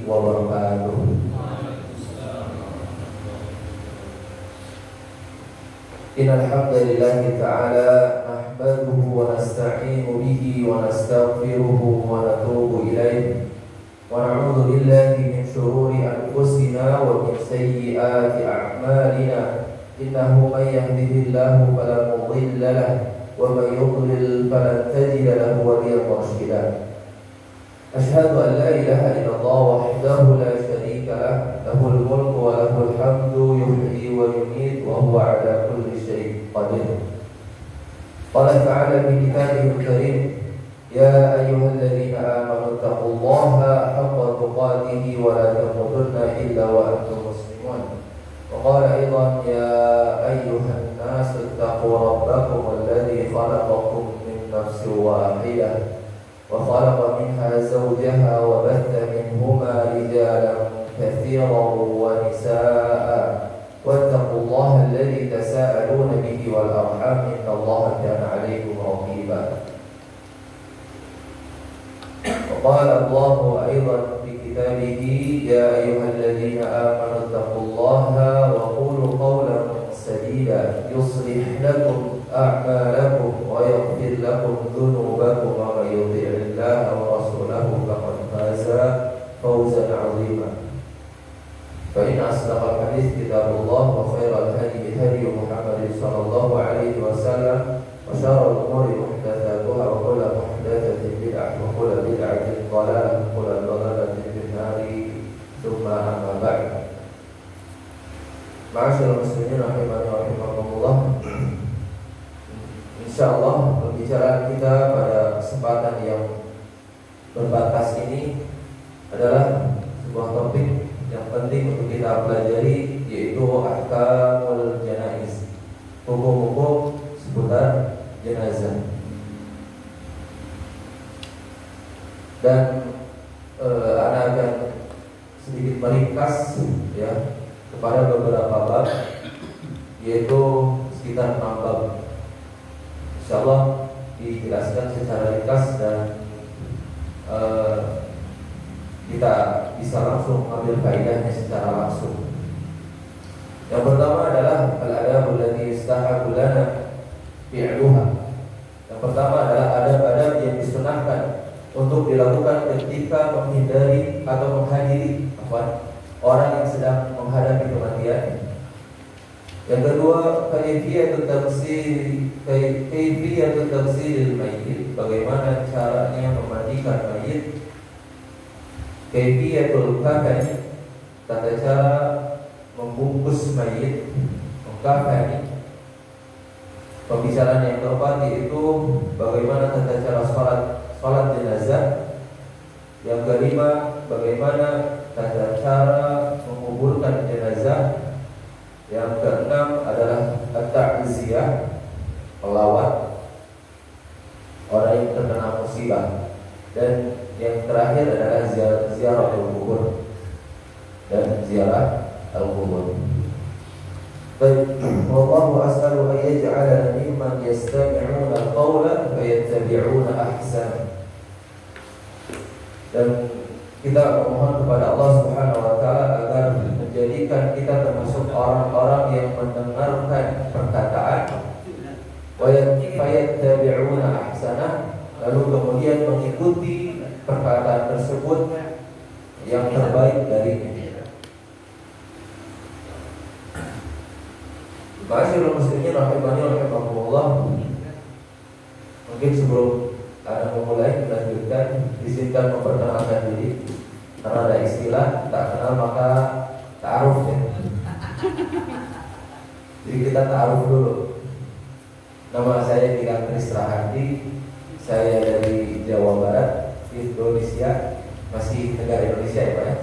wabarakatuh. Innal hamdalillahi ta'ala nahmaduhu wa nasta'inu bihi wa nastaghfiruhu wa natubu ilayhi wa na'udzu billahi min shururi anfusina wa min sayyiati a'malina innahu may yahdihillahu fala mudilla lahu wa may yudlil falan tajida lahu waliyyan mursyida. Asyhadu an la ilaha illallah wahdahu la syarika lah, lahul mulku wa lahul hamdu yuhyi wa yumiit wa huwa ala kulli syai'in qadir. Qala ta'ala fi kitabihil karim, ya ayyuhalladzina amanu taqullaha haqqa tuqatih wa la tamutunna illa wa antum muslimun. Wa qala aidan ya ayyuhan nas ittaqu rabbakum alladzi khalaqakum min nafsin wahidah وخلق منها زوجها وبث منهما رجالا كثيرا ونساء واتقوا الله الذي تساءلون به والأرحام إن الله كان عليكم رقيبا. وقال الله أيضا في كتابه يا أيها الذين آمنوا اتقوا الله وقولوا قولا سديدا يصلح لكم أعمالكم ويغفر لكم ذنوبكم ومن يطع الله ورسوله فقد فاز فوزا عظيما. فإن أصدق الحديث كتاب الله وخير الهدي هدي محمد صلى الله عليه وسلم وشر الأمور محدثاتها وكل محدثة بدعة وكل بدعة ضلالة وكل ضلالة في النار ثم أما بعد. Ma'asyiral muslimin rahimani wa rahimakumullah. Insyaallah pembicaraan kita pada kesempatan yang berbatas ini adalah sebuah topik yang penting untuk kita pelajari, yaitu ahkamul janaiz, hukum-hukum seputar jenazah. Dan ana akan sedikit meringkas ya kepada beberapa bab, yaitu sekitar 6 bab. Insyaallah dijelaskan secara ringkas dan kita bisa langsung ambil faedahnya secara langsung. Yang pertama adalah al-adabul lati yustahabbu lana fi'luha. Yang pertama adalah adab-adab yang disunahkan untuk dilakukan ketika menghindari atau menghadiri orang yang sedang menghadapi kematian. Yang kedua, kaifiyatul tafsilil mayyit, bagaimana caranya memandikan mayit. Kaifiyatul kafan, tata cara membungkus mayit, mengkafani. Pembicaraan yang keempat yaitu bagaimana tata cara salat jenazah. Yang kelima, bagaimana tata cara menguburkan jenazah. Yang keenam adalah at-ta'ziyah, melawat orang yang terkena musibah. Dan yang terakhir adalah ziarah al-kubur dan ziarah al-kubur. Baik, wallahu as'alu an yaj'alana mimman yastami'una al-qawla fayattabi'una ahsana. Dan kita memohon kepada Allah Subhanahu wa taala agar menjadikan kita termasuk orang-orang yang mendengarkan perkataan wa yattabi'una ahsana, lalu kemudian mengikuti perkataan tersebut yang terbaik darinya. Ma'asyiral muslimin rahimani wa rahimakumullah. Mungkin sebelum Anda memulai melanjutkan, izinkan memperkenalkan diri, karena ada istilah tak kenal maka ta'aruf ya. Jadi kita ta'aruf dulu. Nama saya Dilan Kristrahandi, saya dari Jawa Barat, Indonesia, masih negara Indonesia ya Pak ya.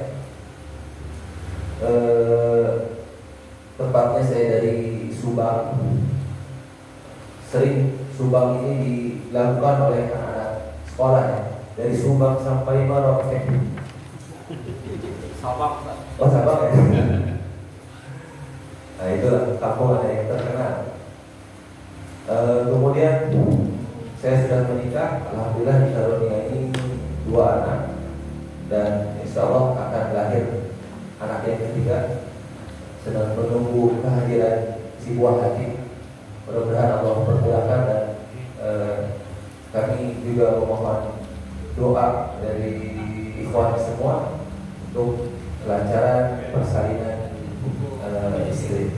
Tempatnya saya dari Subang. Sering Subang ini dilakukan oleh anak-anak sekolah ya, dari Subang sampai Merauke. Sabang. Oh Sabang ya. Nah itulah kampung ada yang terkenal. Kemudian saya sudah menikah, alhamdulillah dikaruniai 2 anak dan insya Allah akan lahir anak yang ketiga, sedang menunggu kehadiran si buah hati. Mudah-mudahan Allah permudahkan dan kami juga memohon doa dari ikhwan semua untuk kelancaran persalinan istri.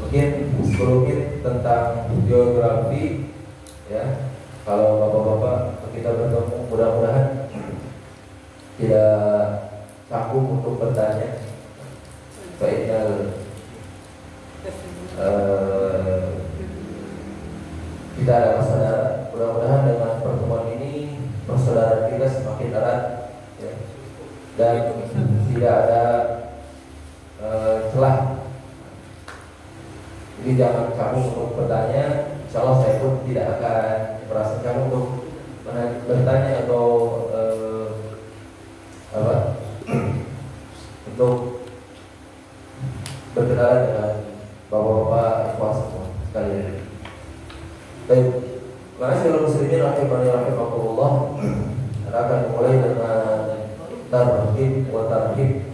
Mungkin sedikit tentang biografi ya. Kalau bapak-bapak kita bertemu, mudah-mudahan tidak canggung untuk bertanya. Fa'inal kita adalah saudara. Mudah-mudahan dengan pertemuan ini persaudaraan kita semakin erat ya. Dan tidak ada celah. Jadi jangan canggung untuk bertanya. Insya Allah saya pun tidak akan merasa canggung untuk bertanya atau untuk berkenalan dengan bapak-bapak ikhwan semua sekalian. Baik, ma'asyiral muslimin rahimani rahimakumullah. Akan mulai dengan tarhib wa tarhib.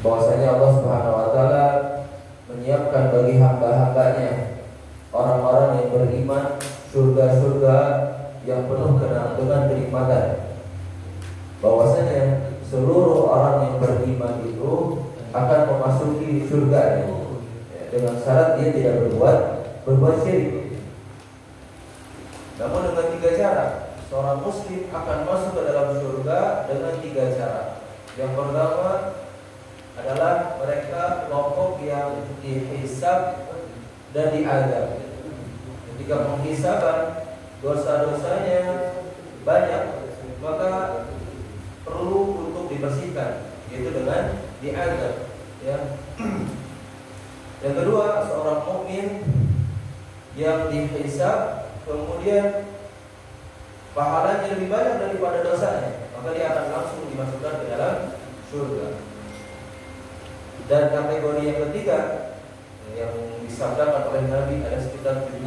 Bahwasanya Allah Subhanahu wa taala menyiapkan bagi hamba-hambanya orang-orang yang beriman surga-surga yang penuh dengan kenikmatan. Bahwasanya seluruh orang yang beriman itu akan memasuki surga dengan syarat dia tidak berbuat syirik. Namun dengan 3 cara seorang muslim akan masuk ke dalam surga dengan 3 cara. Yang pertama adalah mereka kelompok yang dihisab dan diazab. Ketika penghisaban dosa-dosanya banyak, maka perlu untuk dibersihkan, yaitu dengan diazab ya. Yang kedua, seorang mukmin yang dihisab kemudian pahalanya lebih banyak daripada dosanya, maka dia akan langsung dimasukkan ke dalam surga. Dan kategori yang ketiga yang disabdakan oleh Nabi ada sekitar 70.000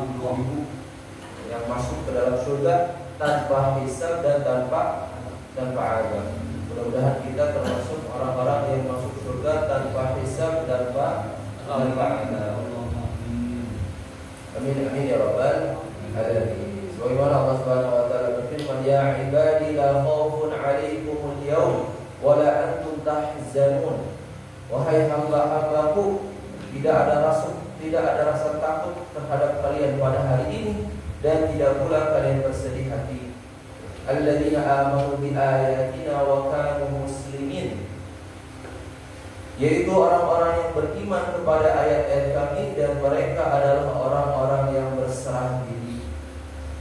yang masuk ke dalam surga tanpa hisab dan tanpa azab. Mudah-mudahan kita termasuk orang-orang yang masuk surga tanpa hisab dan tanpa azab. Amin amin ya rabbal alamin. Sebagaimana Allah Subhanahu wa taala berfirman, ya ibadi la khaufun 'alaikumul yaum wa la antum tahzanun. Wahai hamba-hambaku, tidak ada rasa takut terhadap kalian pada hari ini dan tidak pula kalian bersedih hati. Alladzina amanu bi ayatina wa kanu muslimin, yaitu orang-orang yang beriman kepada ayat-ayat kami dan mereka adalah orang-orang yang berserah diri.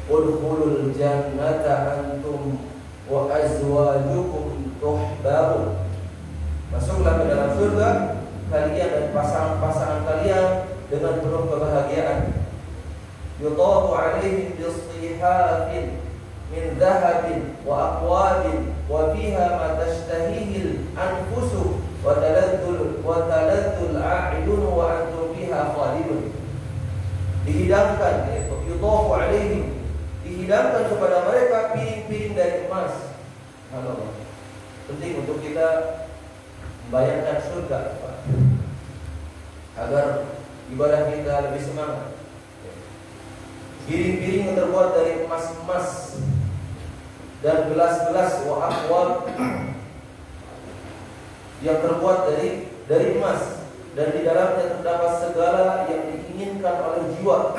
Udkhulul jannata antum wa azwajukum tuhbarun. Masuklah ke dalam surga kalian dan pasangan-pasangan kalian dengan penuh kebahagiaan. Yutafu alaihim bisihafin min dhahabin wa aqwabin wa fiha ma tashtahihil anfusu wa taladdul a'yun wa antum fiha khalidun. Dihidangkan, yutafu alaihim, dihidangkan kepada mereka piring-piring dari emas. Subhanallah. Penting untuk kita membayangkan surga agar ibadah kita lebih semangat. Piring-piring yang terbuat dari emas-emas dan gelas-gelas wa aqwab yang terbuat dari emas, dan di dalamnya terdapat segala yang diinginkan oleh jiwa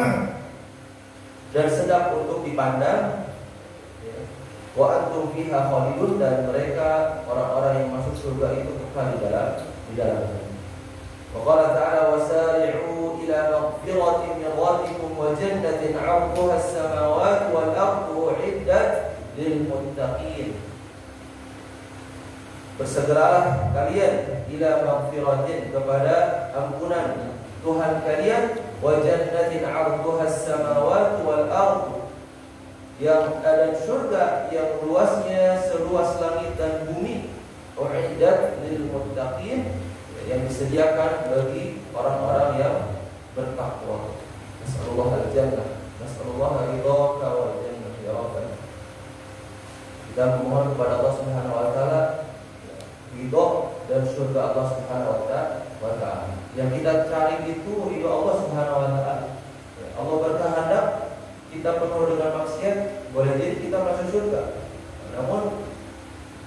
dan sedap untuk dipandang. Wa antum fiha khalidun, dan mereka orang-orang yang masuk surga itu kekal di dalamnya. Wa qala ta'ala wasari'u ila maghfiratin min rabbikum wa jannatin 'arduha as-samawati wal ardu 'iddat lil muttaqin. Bersegeralah kalian ila maghfiratin, kepada ampunan Tuhan kalian, wa jannatin 'arduha as-samawati wal ardu, yang ada surga yang luasnya seluas langit dan bumi, u'iddat lil muttaqin, yang disediakan bagi orang-orang yang bertakwa. Nas'alullah al-jannah, nas'alullah ridhaka wal jannah ya rabbana. dan memohon kepada Allah Subhanahu wa taala ridho dan surga Allah Subhanahu wa taala. Yang kita cari itu ridho Allah Subhanahu wa taala. Allah berkehendak kita penuh dengan maksiat, boleh jadi kita masuk surga. Namun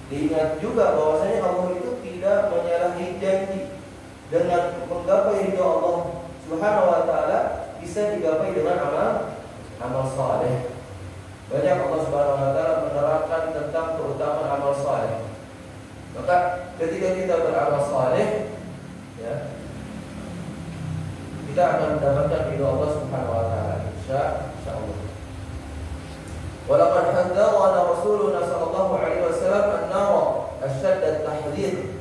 diingat juga bahwasanya Allah itu tidak menyalahi janji. Dengan menggapai ridho Allah Subhanahu wa taala bisa digapai dengan amal saleh. Banyak Allah Subhanahu wa taala menerangkan tentang keutamaan amal saleh. Maka ketika kita beramal saleh, ya, kita akan mendapatkan ridho Allah Subhanahu wa taala insyaallah. Walaqad hadzarana Rasuluna sallallahu alaihi wasallam an-nar asyadd at-tahdhir.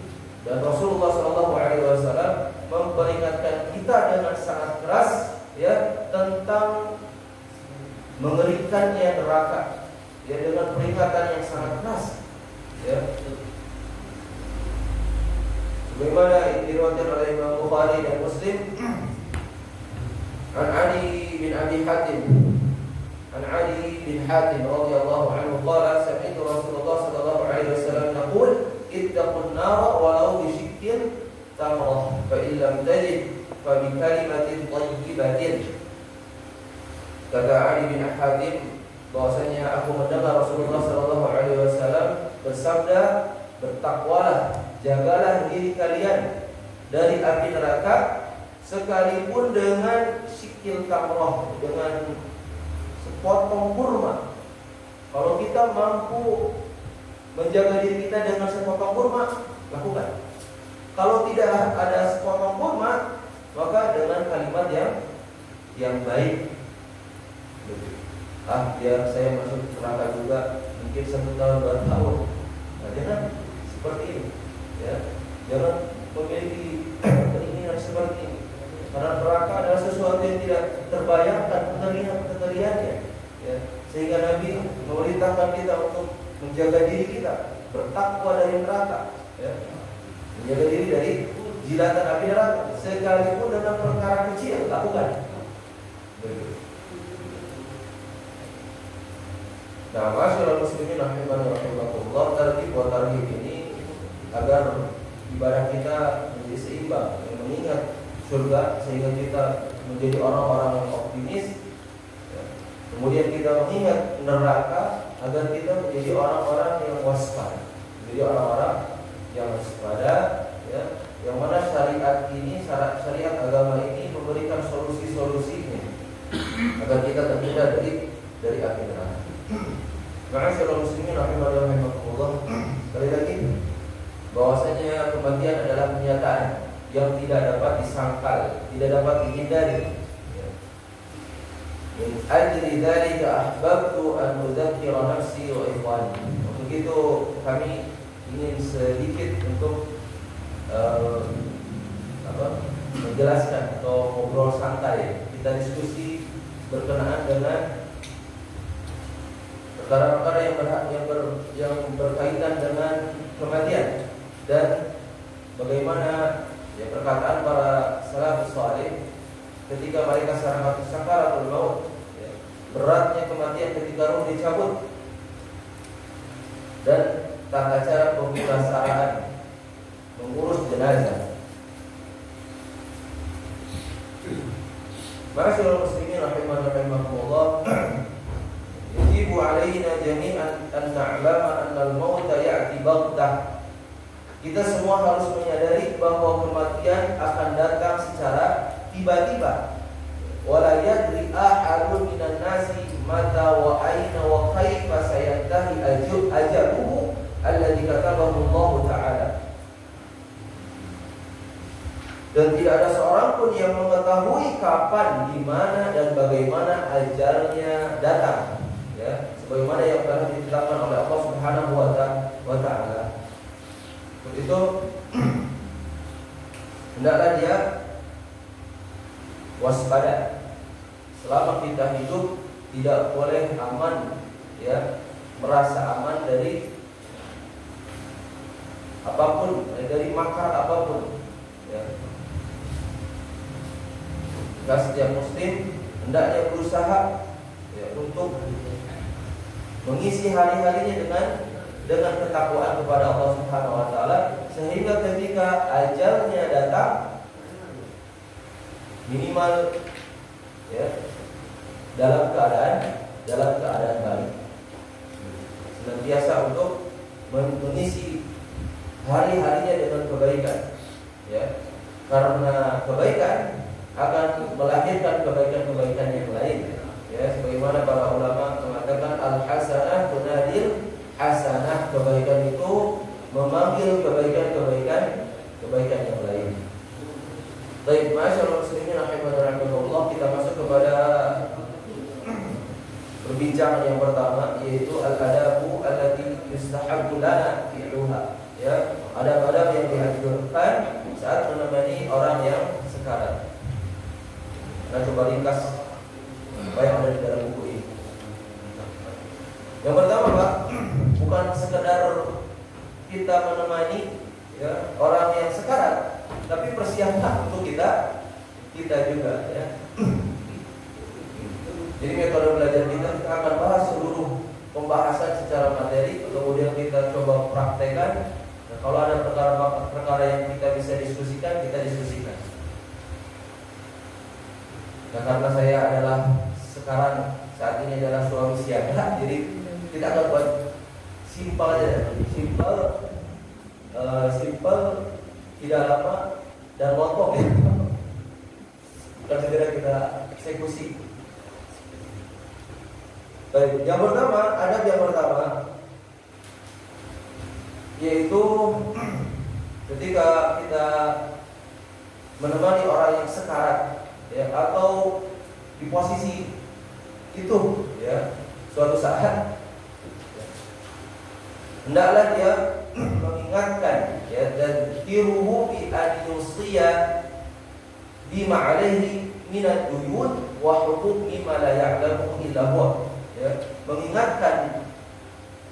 Dan Rasulullah sallallahu alaihi wasallam memperingatkan kita dengan sangat keras, ya, tentang mengerikannya neraka, ya, dengan peringatan yang sangat keras, ya. Sebagaimana diriwayatkan oleh Imam Bukhari dan Muslim, an Ali bin Abi Hatim, an Ali bin Hatim radhiyallahu anhu qala sami'tu Rasulullah sallallahu alaihi wasallam yaqul ittaqun nar walau bi shiqqin tamrah fa in lam tajid fa bi kalimatin thayyibatin. Kata Ali bin Hatim bahwasanya aku mendengar Rasulullah sallallahu alaihi wasallam bersabda, bertakwalah, jagalah diri kalian dari api neraka sekalipun dengan sikil tamrah, dengan sepotong kurma. Kalau kita mampu menjaga diri kita dengan sepotong kurma, lakukan. Kalau tidak ada sepotong kurma, maka dengan kalimat yang baik. Biar saya masuk neraka juga, mungkin 1 tahun 2 tahun. Nah, jangan seperti ini, ya. Jangan memiliki keinginan seperti ini. Karena neraka adalah sesuatu yang tidak terbayangkan keteriannya, ya. Sehingga Nabi memerintahkan kita untuk menjaga diri kita, bertakwa dari neraka, ya. Menjaga diri dari jilatan api neraka, sekalipun dengan perkara kecil, lakukan. Nah, masyaallah muslimin rahimani rahimakumullah, tertib wa tarhib ini agar ibadah kita menjadi seimbang, mengingat surga sehingga kita menjadi orang-orang yang optimis, ya. Kemudian kita mengingat neraka agar kita menjadi orang-orang yang waspada, menjadi orang-orang yang waspada, ya. Yang mana syariat ini, syariat agama ini memberikan solusi-solusinya agar kita terhindar dari api neraka. Ma'asyiral muslimin rahimakumullah, sekali lagi bahwasanya kematian adalah kenyataan yang tidak dapat disangkal, tidak dapat dihindari. Min ajli dzalika ahbabtu an udzakkira nafsi wa ikhwani. Untuk itu kami ingin sedikit untuk menjelaskan atau ngobrol santai, kita diskusi berkenaan dengan perkara-perkara yang berkaitan dengan kematian dan bagaimana, ya, perkataan para salafus saleh ketika mereka sakaratul maut, ya, beratnya kematian ketika ruh dicabut dan tata cara pemulasaran mengurus jenazah. Ma'asyiral muslimin rahimakumullah, yajibu alaina jami'an an na'lama anna al-mauta ya'ti baghtah. Kita semua harus menyadari bahwa kematian akan datang secara tiba-tiba. Wala yadri ahadun minan nasi mata wa aina wa kaifa sayantahi ajaluhu alladhi katabahu Allah Ta'ala. Dan tidak ada seorang pun yang mengetahui kapan, di mana dan bagaimana ajalnya datang, ya, sebagaimana yang telah ditetapkan oleh Allah Subhanahu wa Ta'ala. Untuk itu hendaklah dia waspada. Selama kita hidup tidak boleh aman, ya, merasa aman dari apapun, dari makar apapun, ya. Maka setiap muslim hendaknya berusaha, ya, untuk mengisi hari-harinya dengan dengan ketakwaan kepada Allah Subhanahu wa taala, sehingga ketika ajalnya datang minimal ya dalam keadaan baik. Senantiasa untuk mengisi hari-harinya dengan kebaikan ya. Karena kebaikan akan melahirkan kebaikan-kebaikan yang lain ya, sebagaimana para ulama mengatakan al-hasanah tunadil hasanah, kebaikan itu memanggil kebaikan yang lain. Baik, masyaallah muslimin rahimakumullah, kita masuk kepada perbincangan yang pertama, yaitu al-adabu allati yustahabbu lana fi'luha ya, adab-adab yang dianjurkan saat menemani orang yang sekarat. Nah, coba ringkas apa yang ada di dalam buku ini. Yang pertama, Pak, bukan sekedar kita menemani ya, orang yang sekarat, tapi persiapan untuk kita juga ya. Jadi metode belajar kita akan bahas seluruh pembahasan secara materi, kemudian kita coba praktekkan. Nah, kalau ada perkara-perkara yang kita bisa diskusikan, kita diskusikan. Nah, karena saya adalah sekarang saat ini adalah suami siaga, jadi kita akan buat simpel aja, simpel, tidak lama dan lontong ya. Dan segera kita eksekusi. Baik, yang pertama, adab yang pertama yaitu ketika kita menemani orang yang sekarat ya, atau di posisi itu ya, suatu saat hendaklah dia mengingatkan ya, dan tiruhu bi an yusiya bima alaihi minad duyun wa huquq mimma la ya'lamu illa huwa ya, mengingatkan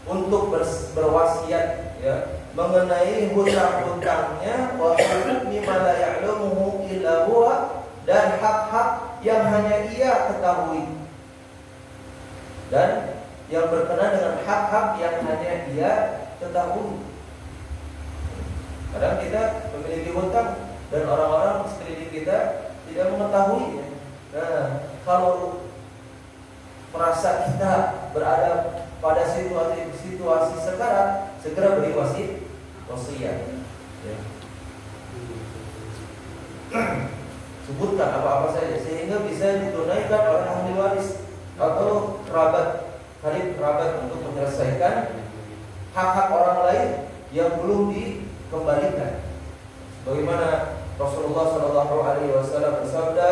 untuk berwasiat ya, mengenai hutang-hutangnya, wa huquq mimma la ya'lamu illa huwa, dan hak-hak yang hanya ia ketahui, dan yang berkenaan dengan hak-hak yang hanya dia ketahui. Kadang kita memiliki hutang dan orang-orang sekeliling kita tidak mengetahui. Nah, kalau merasa kita berada pada situasi sekarang, segera beri wasiat. Ya. Sebutkan apa-apa saja sehingga bisa ditunaikan oleh ahli waris atau karib kerabat untuk menyelesaikan hak-hak orang lain yang belum dikembalikan. Bagaimana Rasulullah SAW bersabda,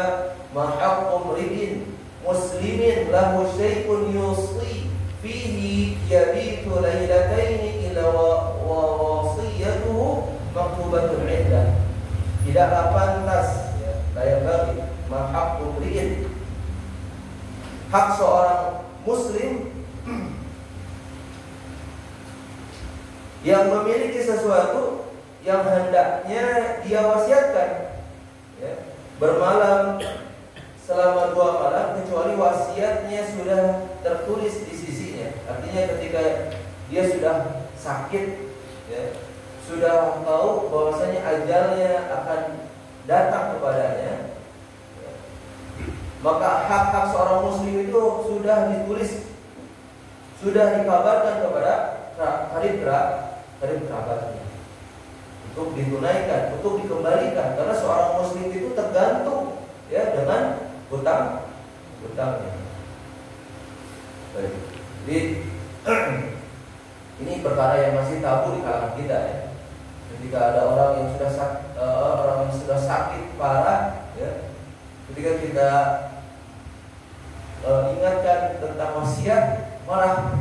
"Ma haqqu mri'in muslimin lahu syai'un yusi fihi yabitu lailataini illa wa wasiyatuhu maktubatun 'indah." Tidaklah pantas ya, layak bagi ma haqqu mri'in, hak seorang muslim yang memiliki sesuatu yang hendaknya dia wasiatkan ya, bermalam selama 2 malam kecuali wasiatnya sudah tertulis di sisinya. Artinya ketika dia sudah sakit ya, sudah tahu bahwasanya ajalnya akan datang kepadanya ya, maka hak-hak seorang muslim itu sudah ditulis, sudah dikabarkan kepada karib kerabatnya untuk ditunaikan, untuk dikembalikan, karena seorang muslim itu tergantung ya dengan hutangnya. Baik. Jadi ini perkara yang masih tabu di kalangan kita ya. Ketika ada orang yang sudah sakit parah ya, ketika kita ingatkan tentang wasiat, marah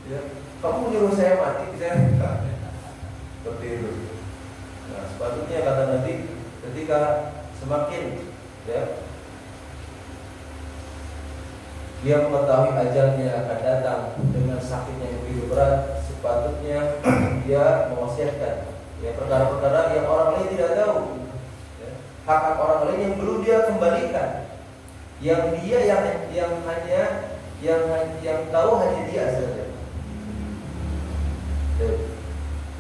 ya, kamu nyuruh saya mati, saya seperti itu. Nah, sepatutnya kata Nabi, ketika semakin ya dia mengetahui ajalnya akan datang dengan sakitnya yang begitu berat, sepatutnya dia mewasiatkan ya perkara-perkara yang orang lain tidak tahu ya, hak-hak orang lain yang belum dia kembalikan, yang dia yang tahu hanya dia saja.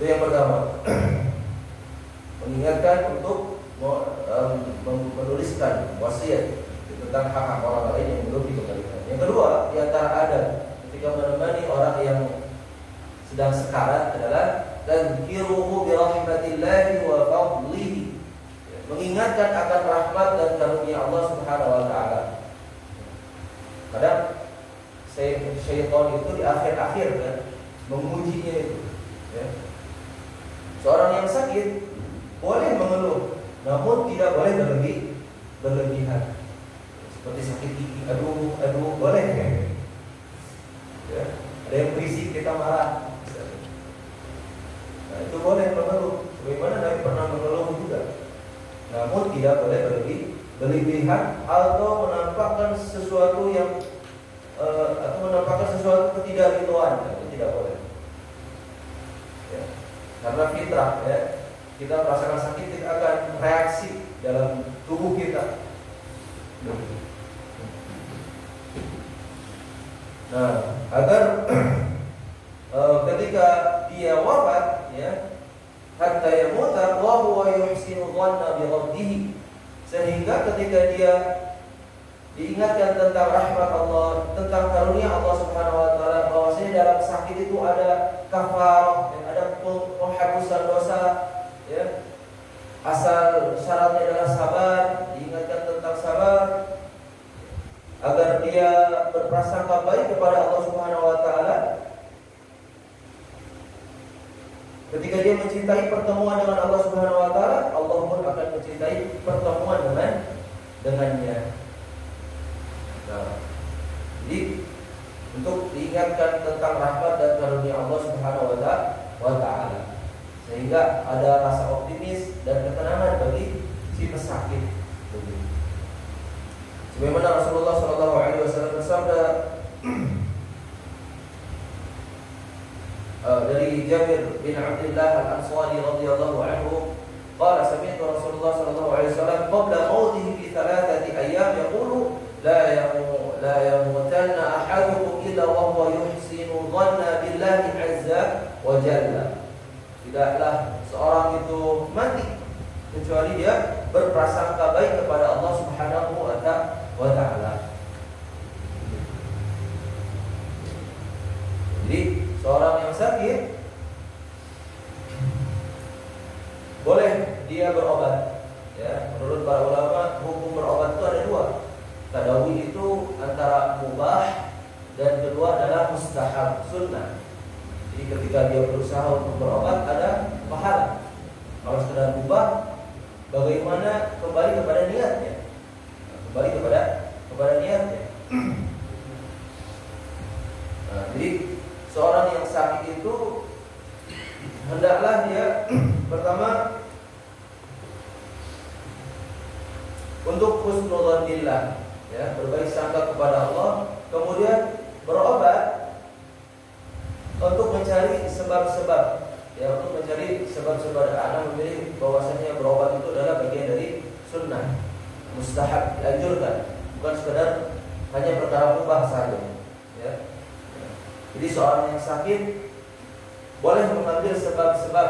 yang pertama. Mengingatkan untuk menuliskan wasiat tentang hak-hak orang lain yang belum dikembalikan. Yang kedua, di antara adab ketika menemani orang yang sedang sekarat adalah tadzkiruhu bi rahmatillahi wa fadlihi. Mengingatkan akan rahmat dan karunia Allah Subhanahu wa taala. Kadang syaitan itu di akhir-akhir kan mengujinya itu. Ya. Seorang yang sakit boleh mengeluh, namun tidak boleh berlebihan. Seperti sakit gigi, aduh, boleh. Ya. Ada yang berisik kita marah. Nah, itu boleh mengeluh. Bagaimana Nabi pernah mengeluh juga. Namun tidak boleh berlebihan atau menampakkan sesuatu yang ketidakridhoan. Itu tidak boleh. Ya. Karena fitrah, ya, kita merasakan sakit, kita akan reaksi dalam tubuh kita. Nah, agar ketika dia wafat, ya, hatta yamuta wa huwa yuhsinu dhanna bi rabbih, sehingga ketika dia diingatkan tentang rahmat Allah, tentang karunia Allah Subhanahu wa taala, bahwasanya dalam sakit itu ada kafarah, ada penghapusan dosa, ya. Asal syaratnya adalah sabar, diingatkan tentang sabar agar dia berprasangka baik kepada Allah Subhanahu wa taala. Ketika dia mencintai pertemuan dengan Allah Subhanahu wa taala, Allah pun akan mencintai pertemuan dengannya. Nah, jadi untuk diingatkan tentang rahmat dan karunia Allah Subhanahu wa taala, sehingga ada rasa optimis dan ketenangan bagi si pesakit. Sebagaimana Rasulullah SAW bersabda dari Jabir bin Abdullah Al-Ansari radhiyallahu anhu, qala sami'tu Rasulullah sallallahu alaihi wasallam qabla mautihi bi thalathati ayyam yaqulu la yamutanna ahadukum illa wa huwa yuhsinu dhanna billahi azza wa jalla. Tidaklah seorang itu mati kecuali dia berprasangka baik kepada Allah Subhanahu wa taala. Jadi seorang yang sakit boleh dia berobat. Ya, menurut para ulama hukum berobat itu ada dua. Tadawi itu antara mubah dan kedua adalah mustahab, sunnah. Jadi ketika dia berusaha untuk berobat ada pahala. Kalau sekedar mubah, bagaimana kembali kepada niatnya? Kembali kepada niatnya. Nah, jadi seorang yang sakit itu hendaklah dia pertama untuk husnudzannillah, ya, berbaik sangka kepada Allah, kemudian berobat untuk mencari sebab-sebab, ya, untuk mencari sebab-sebab. Anak memilih bahwasanya berobat itu adalah bagian dari sunnah, mustahab, dianjurkan, bukan sekedar hanya perkara mubah saja, ya. Jadi seorang yang sakit boleh mengambil sebab-sebab,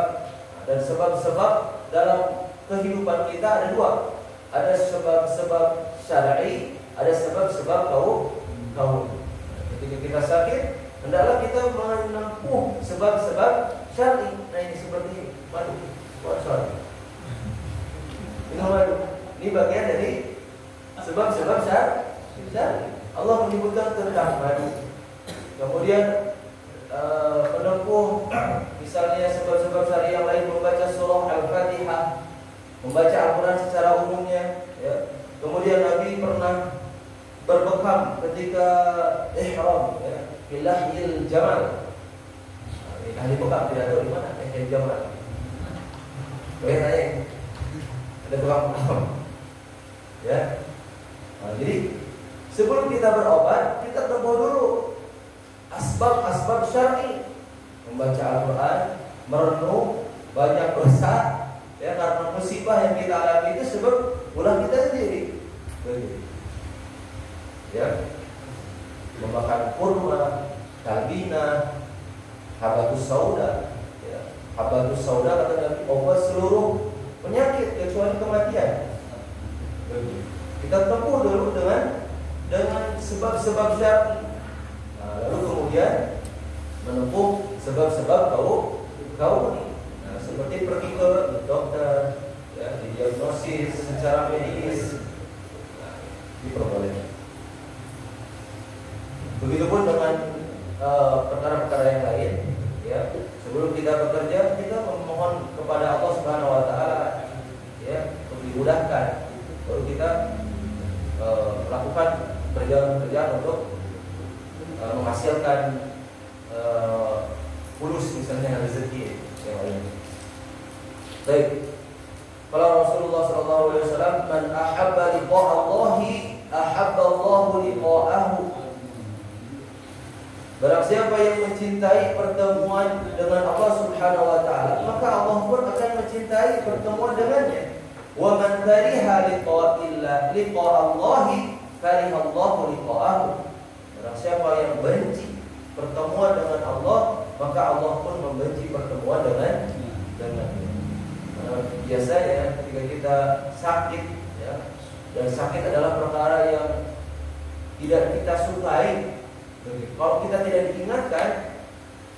dan sebab-sebab dalam kehidupan kita ada dua. Ada sebab-sebab syar'i, ada sebab-sebab kaum. Ketika kita sakit, hendaklah kita menempuh sebab-sebab syar'i. Nah, ini seperti ini. Madu, sorry. Ini bagian dari sebab-sebab syar'i. Allah menyebutkan tentang madu. Kemudian menempuh misalnya sebab-sebab syar'i yang lain, membaca surah Al-Fatihah, membaca Al-Quran secara umumnya, ya. Kemudian Nabi pernah berbekam ketika ihram, ya, bilahil jamal. Ahli bekam tidak tahu di mana ihram jamal. Boleh tanya, ada bekam, ya. Nah, jadi sebelum kita berobat, kita tempuh dulu asbab-asbab syar'i, membaca Al-Quran, merenung, banyak dosa, ya, karena musibah yang kita alami itu sebab ulah kita sendiri. Ya, memakan kurma, kalbina, habatus sauda, ya, Habatus sauda kata Nabi, obat seluruh penyakit kecuali kematian. Kita tempuh dulu dengan sebab-sebab syar'i. Lalu kemudian menempuh sebab-sebab kaum ini. Seperti pergi ke dokter, ya, didiagnosis secara medis, diperbolehkan. Begitupun dengan perkara-perkara yang lain, ya. Sebelum kita bekerja, kita memohon kepada Allah Subhanahu wa taala, ya, untuk dimudahkan. Baru kita melakukan pekerjaan untuk menghasilkan fulus, misalnya rezeki yang lain. Baik. Kalau Rasulullah SAW, man ahabba liqa'a Allahi ahabba Allahu liqa'ahu. Barang siapa yang mencintai pertemuan dengan Allah Subhanahu wa taala, maka Allah pun akan mencintai pertemuan dengannya. Wa man kariha liqa'a Allahi kariha Allahu liqa'ahu. Barang siapa yang benci pertemuan dengan Allah, maka Allah pun membenci pertemuan dengannya. Biasanya ketika kita sakit, ya, dan sakit adalah perkara yang tidak kita sukai. Kalau kita tidak diingatkan,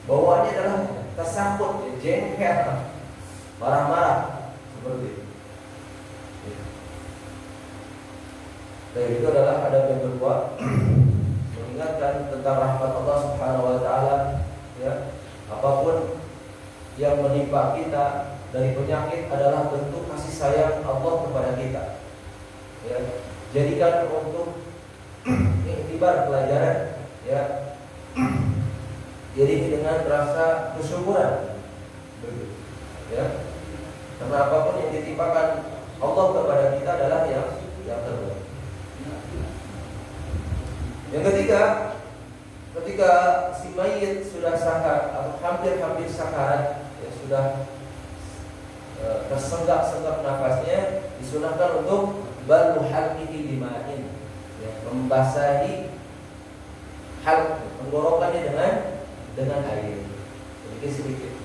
bawaannya adalah tersangkut, jengkel, marah-marah, seperti itu. Dan itu adalah adab yang kedua, mengingatkan tentang rahmat Allah Subhanahu wa taala, ya. Apapun yang menimpa kita dari penyakit adalah bentuk kasih sayang Allah kepada kita, ya. Jadikan untuk iktibar pelajaran, ya. Jadi dengan rasa kesyukuran, ya. Karena apapun yang ditimpakan Allah kepada kita adalah yang terbaik. Yang ketiga, ketika si mayit sudah sakar atau hampir sakarat, ya, sudah tersenggak-senggak nafasnya, disunahkan untuk balu halqihi bima'in, ya, membasahi hal, menggorokkannya dengan air sedikit.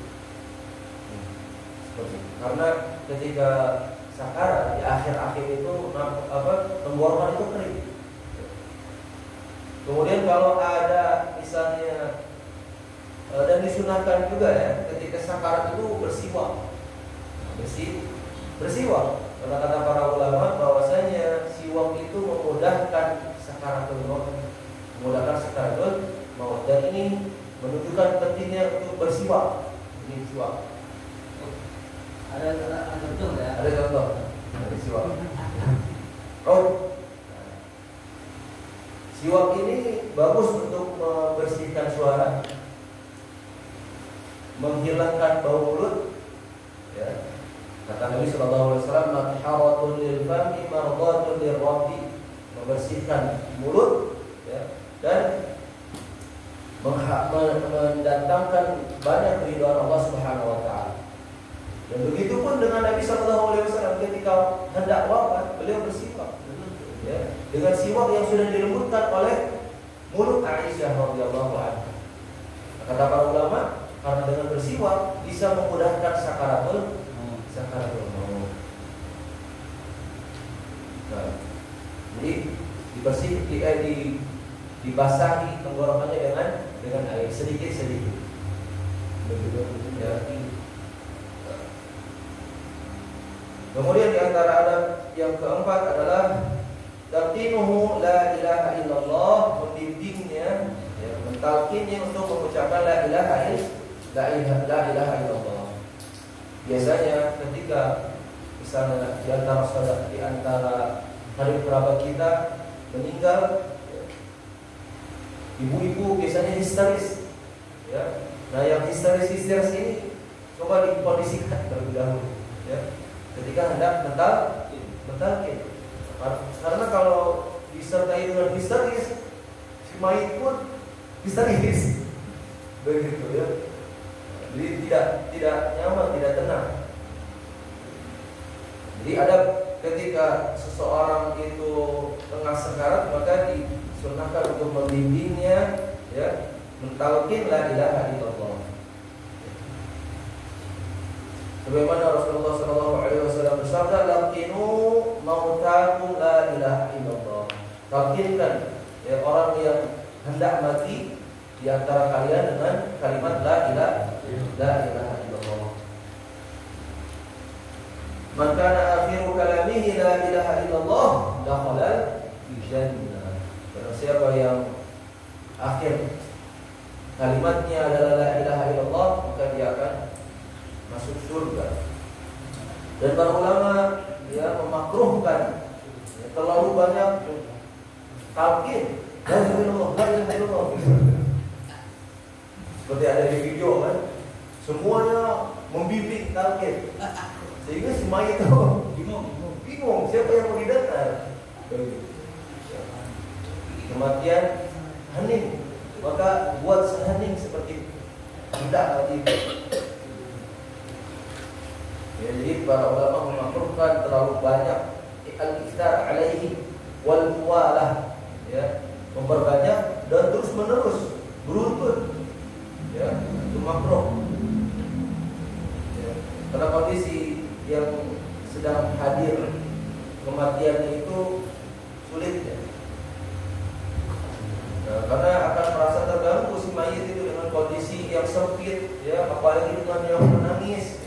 Karena ketika sakarat di akhir-akhir itu tenggorokan itu kering. Kemudian kalau ada misalnya dan disunahkan juga, ya, ketika sakarat itu bersiwak. Karena kata para ulama bahwasanya siwak itu memudahkan sakaratul maut, dan ini menunjukkan pentingnya untuk bersiwak. Ini siwak. Ada contoh ya? Ada contoh. Siwak. Siwak ini bagus untuk membersihkan suara, menghilangkan bau mulut, ya. Kata Nabi sallallahu alaihi wasallam, "Matharatun lil fami mardatun lirabbi." Membersihkan mulut, ya, dan mendatangkan banyak keridhaan Allah Subhanahu wa taala. Dan begitu pun dengan Nabi sallallahu alaihi wasallam ketika hendak wafat, beliau bersiwak, ya, dengan siwak yang sudah dilembutkan oleh mulut Aisyah radhiyallahu anha. Kata para ulama, karena dengan bersiwak bisa memudahkan sakaratul maut. Nah, jadi dibasahi tenggorokannya dengan air sedikit. Begitu, ya. Kemudian di antara adab yang keempat adalah talqinuhu la ilaha illallah, membimbingnya, ya, mentalkinnya untuk mengucapkan la ilaha illallah. Biasanya ketika misalnya di antara karib kerabat kita meninggal, ya, ibu-ibu biasanya histeris, ya. Nah, yang histeris ini coba dikondisikan terlebih dahulu, ya, ketika hendak mentalkin. Karena kalau disertai dengan histeris, si mayit pun histeris, begitu, ya. Jadi tidak nyaman, tidak tenang. Jadi ada ketika seseorang itu tengah sekarat, maka disunahkan untuk membimbingnya, ya, mentalkin la ilaha illallah. Sebagaimana Rasulullah SAW bersabda, "Laqinu mautakum la ilaha illallah." Talqinkan ya orang yang hendak mati di antara kalian dengan kalimat la ilaha illallah. Man kana akhiru kalamihi la ilaha illallah dakhala jannah. Barang siapa yang akhir kalimatnya adalah la ilaha illallah, maka dia akan masuk surga. Dan para ulama ya memakruhkan ya, terlalu banyak talqin la ilaha illallah. Seperti ada di video kan, semuanya membimbing talqin. Sehingga si mayit itu bingung siapa yang mau didatar. Kematian hening, maka buat sehening seperti hendak mati. Ya, jadi para ulama memakruhkan terlalu banyak al-iktsar alaihi wal muwalah, ya, memperbanyak dan terus menerus beruntun, ya, itu makruh. Ya, karena kondisi yang sedang hadir kematiannya itu sulit, ya. Nah, karena akan merasa terganggu si mayit itu dengan kondisi yang sempit, ya, apalagi dengan yang menangis,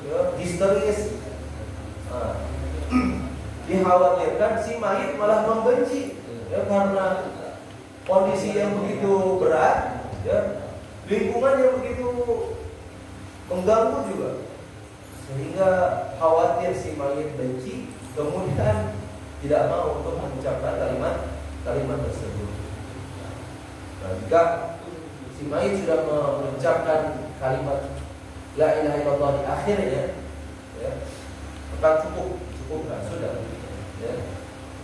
ya, histeris. Nah, dikhawatirkan si mayit malah membenci, ya, karena kondisi yang begitu berat, ya, lingkungan yang begitu mengganggu juga, sehingga khawatir si mayit benci, kemudian tidak mau untuk mengucapkan kalimat tersebut. Nah, jika si mayit sudah mengucapkan kalimat la ilaha illallah di akhirnya, ya, maka cukuplah, sudah. Ya.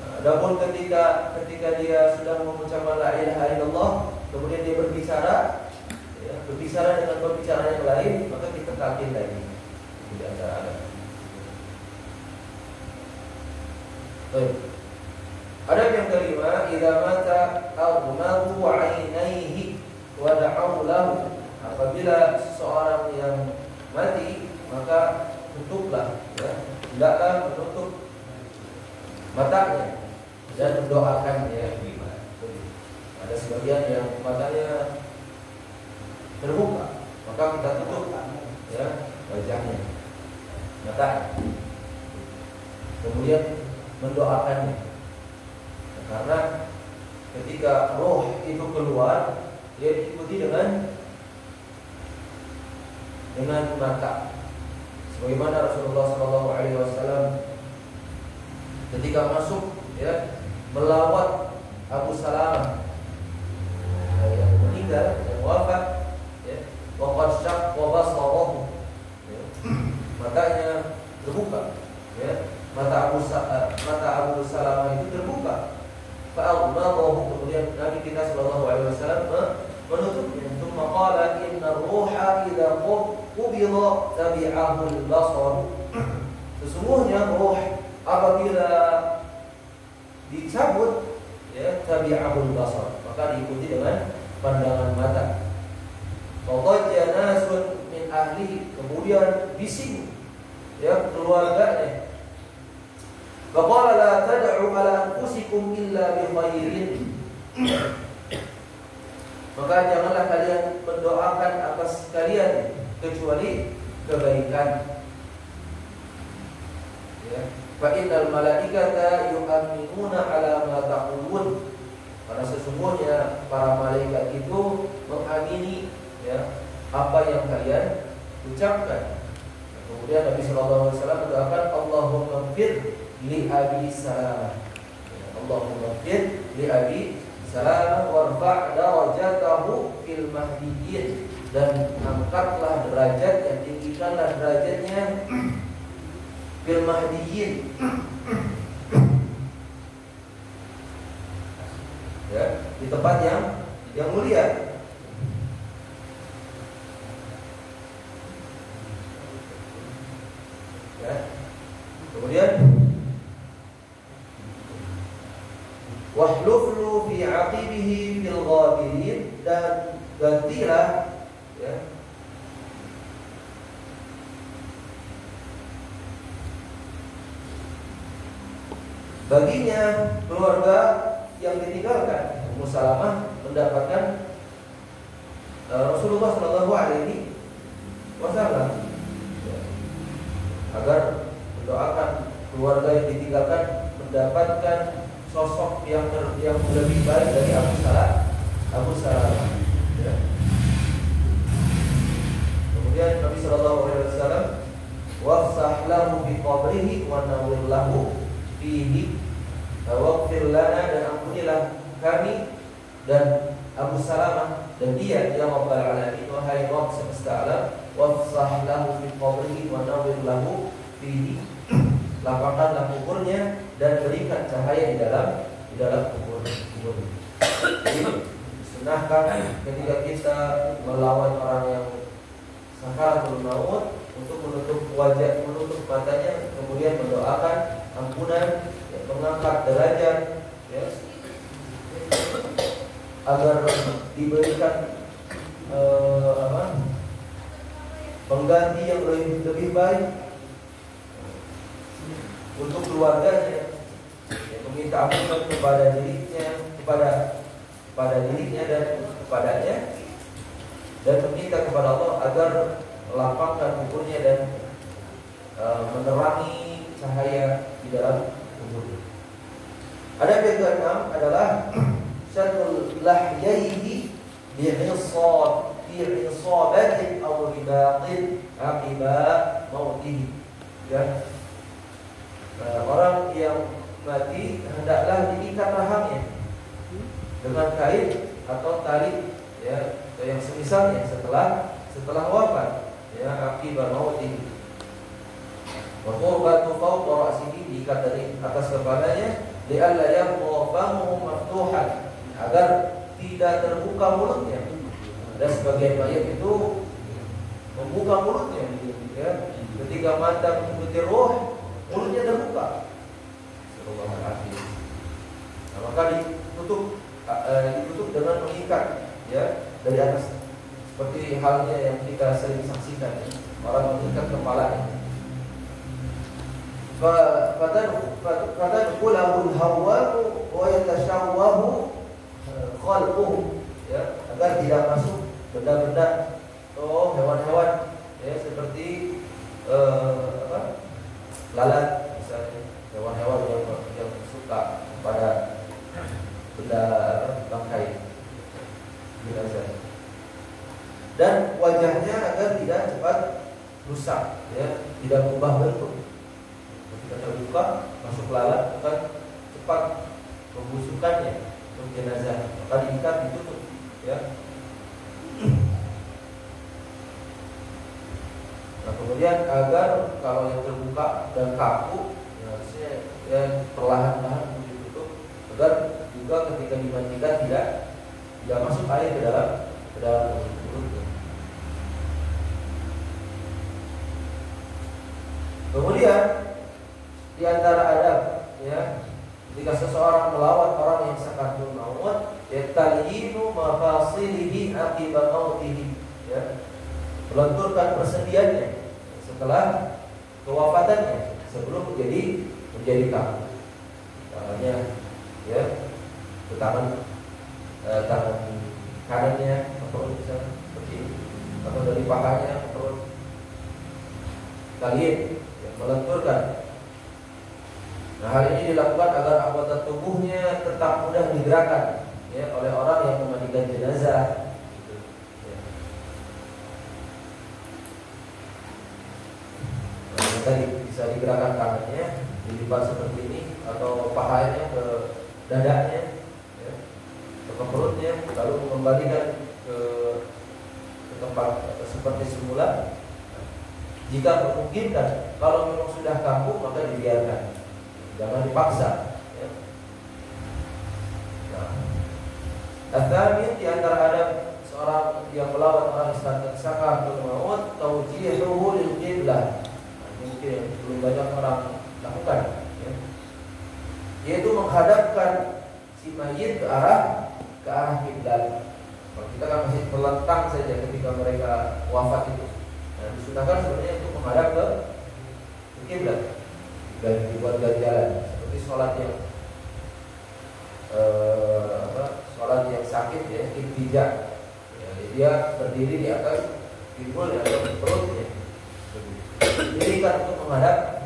Nah, adapun ketika dia sudah mengucapkan la ilaha illallah, kemudian dia berbicara, ya, berbicara dengan pembicaraan yang lain, maka kita talqin lagi di antara ada. Adab yang kelima, idza mata aghmadu 'ainaihi wa da'u lahu. Apabila seseorang yang mati, maka tutuplah, ya, hendaklah menutup matanya dan mendoakannya. Ada sebagian yang matanya terbuka, maka kita tutup, ya, wajahnya, matanya, kemudian mendoakannya. Karena ketika roh itu keluar, dia diikuti dengan mata. Sebagaimana Rasulullah SAW ketika masuk, ya, melawat Abu Salamah yang meninggal, yang wafat, ya, waqad syaqqa basarahu, ya, matanya terbuka, ya, mata Abu Salamah itu terbuka. Fa'allahu, kemudian Nabi kita sallallahu alaihi wasallam menutupnya. Tsumma qala inna ruha idza qubida tabi'ahu al-basar. Sesungguhnya roh apabila dicabut, ya, tabi'ahu al-basar, maka diikuti dengan pandangan mata. Fadajja nasun min ahli, kemudian bising, ya, keluarganya. Faqala la tad'u ala anfusikum illa bi khairin. Maka janganlah kalian mendoakan atas kalian kecuali kebaikan. Ya, fa innal malaikata yu'minuna ala ma taqulun. Karena sesungguhnya para malaikat itu mengamini, ya, apa yang kalian ucapkan. Kemudian Nabi sallallahu alaihi wasallam mendoakan Allahumma ighfir li Abi Salamah, Allahumma ighfir li Abi Salamah warfa' darajatahu fil mahdiyyin, dan angkatlah derajat, yang tinggikanlah derajatnya fil mahdiyyin, ya, di tempat yang mulia. Ya. Kemudian wahluflu fi aqibihi fil ghabirin, dan gantilah, ya, baginya keluarga yang ditinggalkan. Ummu Salamah mendapatkan Rasulullah Shallallahu Alaihi Wasallam agar mendoakan keluarga yang ditinggalkan mendapatkan sosok yang lebih baik dari Abu Salamah. Ya. Kemudian Nabi Shallallahu Alaihi Wasallam wafsah lahu fi qabrihi wa nawwir lahu fihi waghfir lana, dan ampunilah kami dan Abu Salamah dan dia ya Rabbal Alamin, wahai Rabb semesta alam, wafsah lahu fi qabrihi wa nawwir lahu fihi, lapangkanlah kuburnya dan berikan cahaya di dalam kuburnya. Jadi disunahkan ketika kita melawan orang yang sakaratul maut untuk menutup wajah, menutup matanya, kemudian mendoakan ampunan, ya, mengangkat derajat, ya, agar diberikan pengganti yang lebih baik untuk keluarganya, ya, meminta ampunan kepada dirinya, kepada dirinya dan kepadanya, dan meminta kepada Allah agar melapangkan kuburnya dan menerangi cahaya di dalam kuburnya. Ada yang keenam adalah syatul lahyaihi bi'isabatin aw ribatin aqiba mautihi. Ya. Orang yang mati hendaklah diikat rahangnya dengan kain atau tali, ya, atau yang semisalnya setelah wafat, ya, aqiba mautihi. Wa qurbatu fawqa ra'sihi, diikat dari atas kepalanya, li'alla yabqa famuhu maftuhan, agar tidak terbuka mulutnya. Dan sebagian mayat itu membuka mulutnya, ya. Ketika mata mengikuti roh, mulutnya terbuka. Nah, maka ditutup dengan mengikat, ya, dari atas, seperti halnya yang kita sering saksikan, ya, orang mengikat kepalanya. Fatadkhulahul hawwamu wa yatashawwahu khalquhu, ya, agar tidak masuk benda-benda atau hewan-hewan, ya, seperti lalat misalnya, hewan-hewan yang suka pada benda bangkai jenazah, dan wajahnya agar tidak cepat rusak, ya, tidak berubah bentuk. Ketika terbuka masuk lalat, akan cepat pembusukannya untuk jenazah, maka diikat, ditutup, ya. Nah, kemudian agar kalau yang terbuka dan kaku, ya, harusnya, ya, perlahan-lahan ditutup, agar juga ketika dimandikan tidak masuk air ke dalam mulutnya. Kemudian di antara adab, ya, jika seseorang melawan orang yang sakaratul maut, yatalyinu mafasilihi aqiba mautihi, ya, melenturkan persediaannya setelah kewafatannya, sebelum menjadi kaku. Tangannya, ya, ke tangan kanannya ke perut, misalnya seperti ini, atau dari pahanya ke perut, kalian, ya, melenturkan. Nah, hal ini dilakukan agar anggota tubuhnya tetap mudah digerakkan, ya, oleh orang yang memandikan jenazah. Tadi bisa digerakkan tangannya, dilipat seperti ini, atau pahanya ke dadanya, ya, ke perutnya, lalu mengembalikan ke tempat seperti semula. Jika memungkinkan, kalau memang sudah kambuh maka dibiarkan, jangan dipaksa, ya. Nah, di antara adab seorang yang melawan orang sakaratul maut, tawjihuhu lil qiblah. Mungkin yang belum banyak orang lakukan, ya, yaitu menghadapkan si mayit ke arah kiblat. Kalau kita kan masih terlentang saja ketika mereka wafat itu. Nah, disunahkan sebenarnya untuk menghadap ke kiblat dan dibuat ganjalan seperti seperti sholat yang sholat yang sakit ya, iktijah. Ya, dia berdiri di atas pinggul atau perutnya. Didirikan untuk menghadap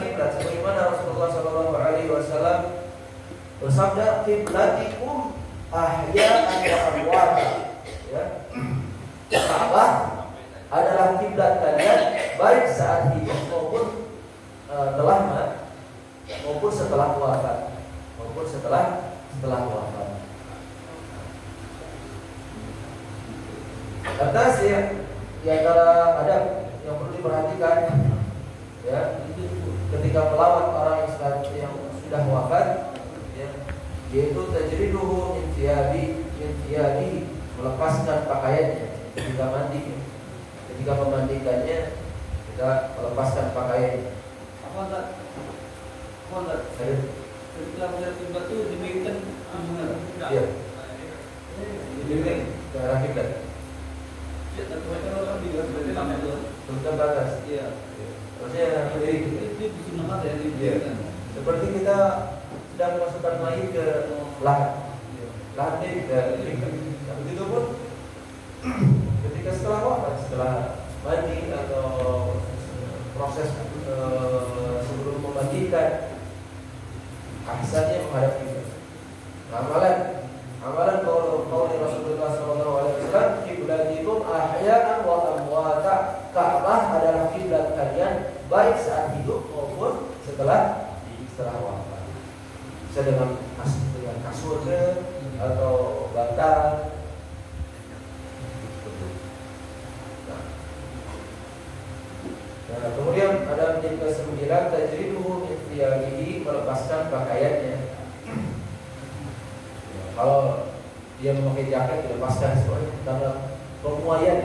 kiblat, sebagaimana Rasulullah SAW bersabda, "Kiblatikum ahya'an wa amwata." Ya. Ka'bah adalah kiblat kalian baik saat hidup maupun telah mati, maupun setelah wafat, Lantas ya, di antara adab yang perlu diperhatikan ya, ketika melawat orang yang sudah wafat ya, yaitu tajriduhu min thiyabi, melepaskan pakaiannya ketika mandi. Ketika memandikannya, kita melepaskan pakaiannya. Apa enggak? Ketika melihat kiblat itu diberikan iya. Dibimbing ke arah kiblat. Ya, tapi mereka orang di berarti lama itu. Tentang batas. Iya. Maksudnya berdiri. Itu disunahkan ya diberikan. Seperti kita sedang memasukkan mayit ke lahan. Lahan ini begitu pun ketika setelah wafat, setelah mandi atau proses sebelum memandikan, ahsannya menghadap kiblat. Amalan qaul Rasulullah SAW, "Kiblatikum ahya'an wa amwata." Ka'bah adalah kiblat kalian baik saat hidup maupun setelah wafat. Bisa dengan kasur atau bantal. Nah, kemudian ada menjadi ke-9, tajriduhu min thiyabihi, melepaskan pakaiannya. Kalau dia memakai jaket, dilepaskan semuanya karena pemuaian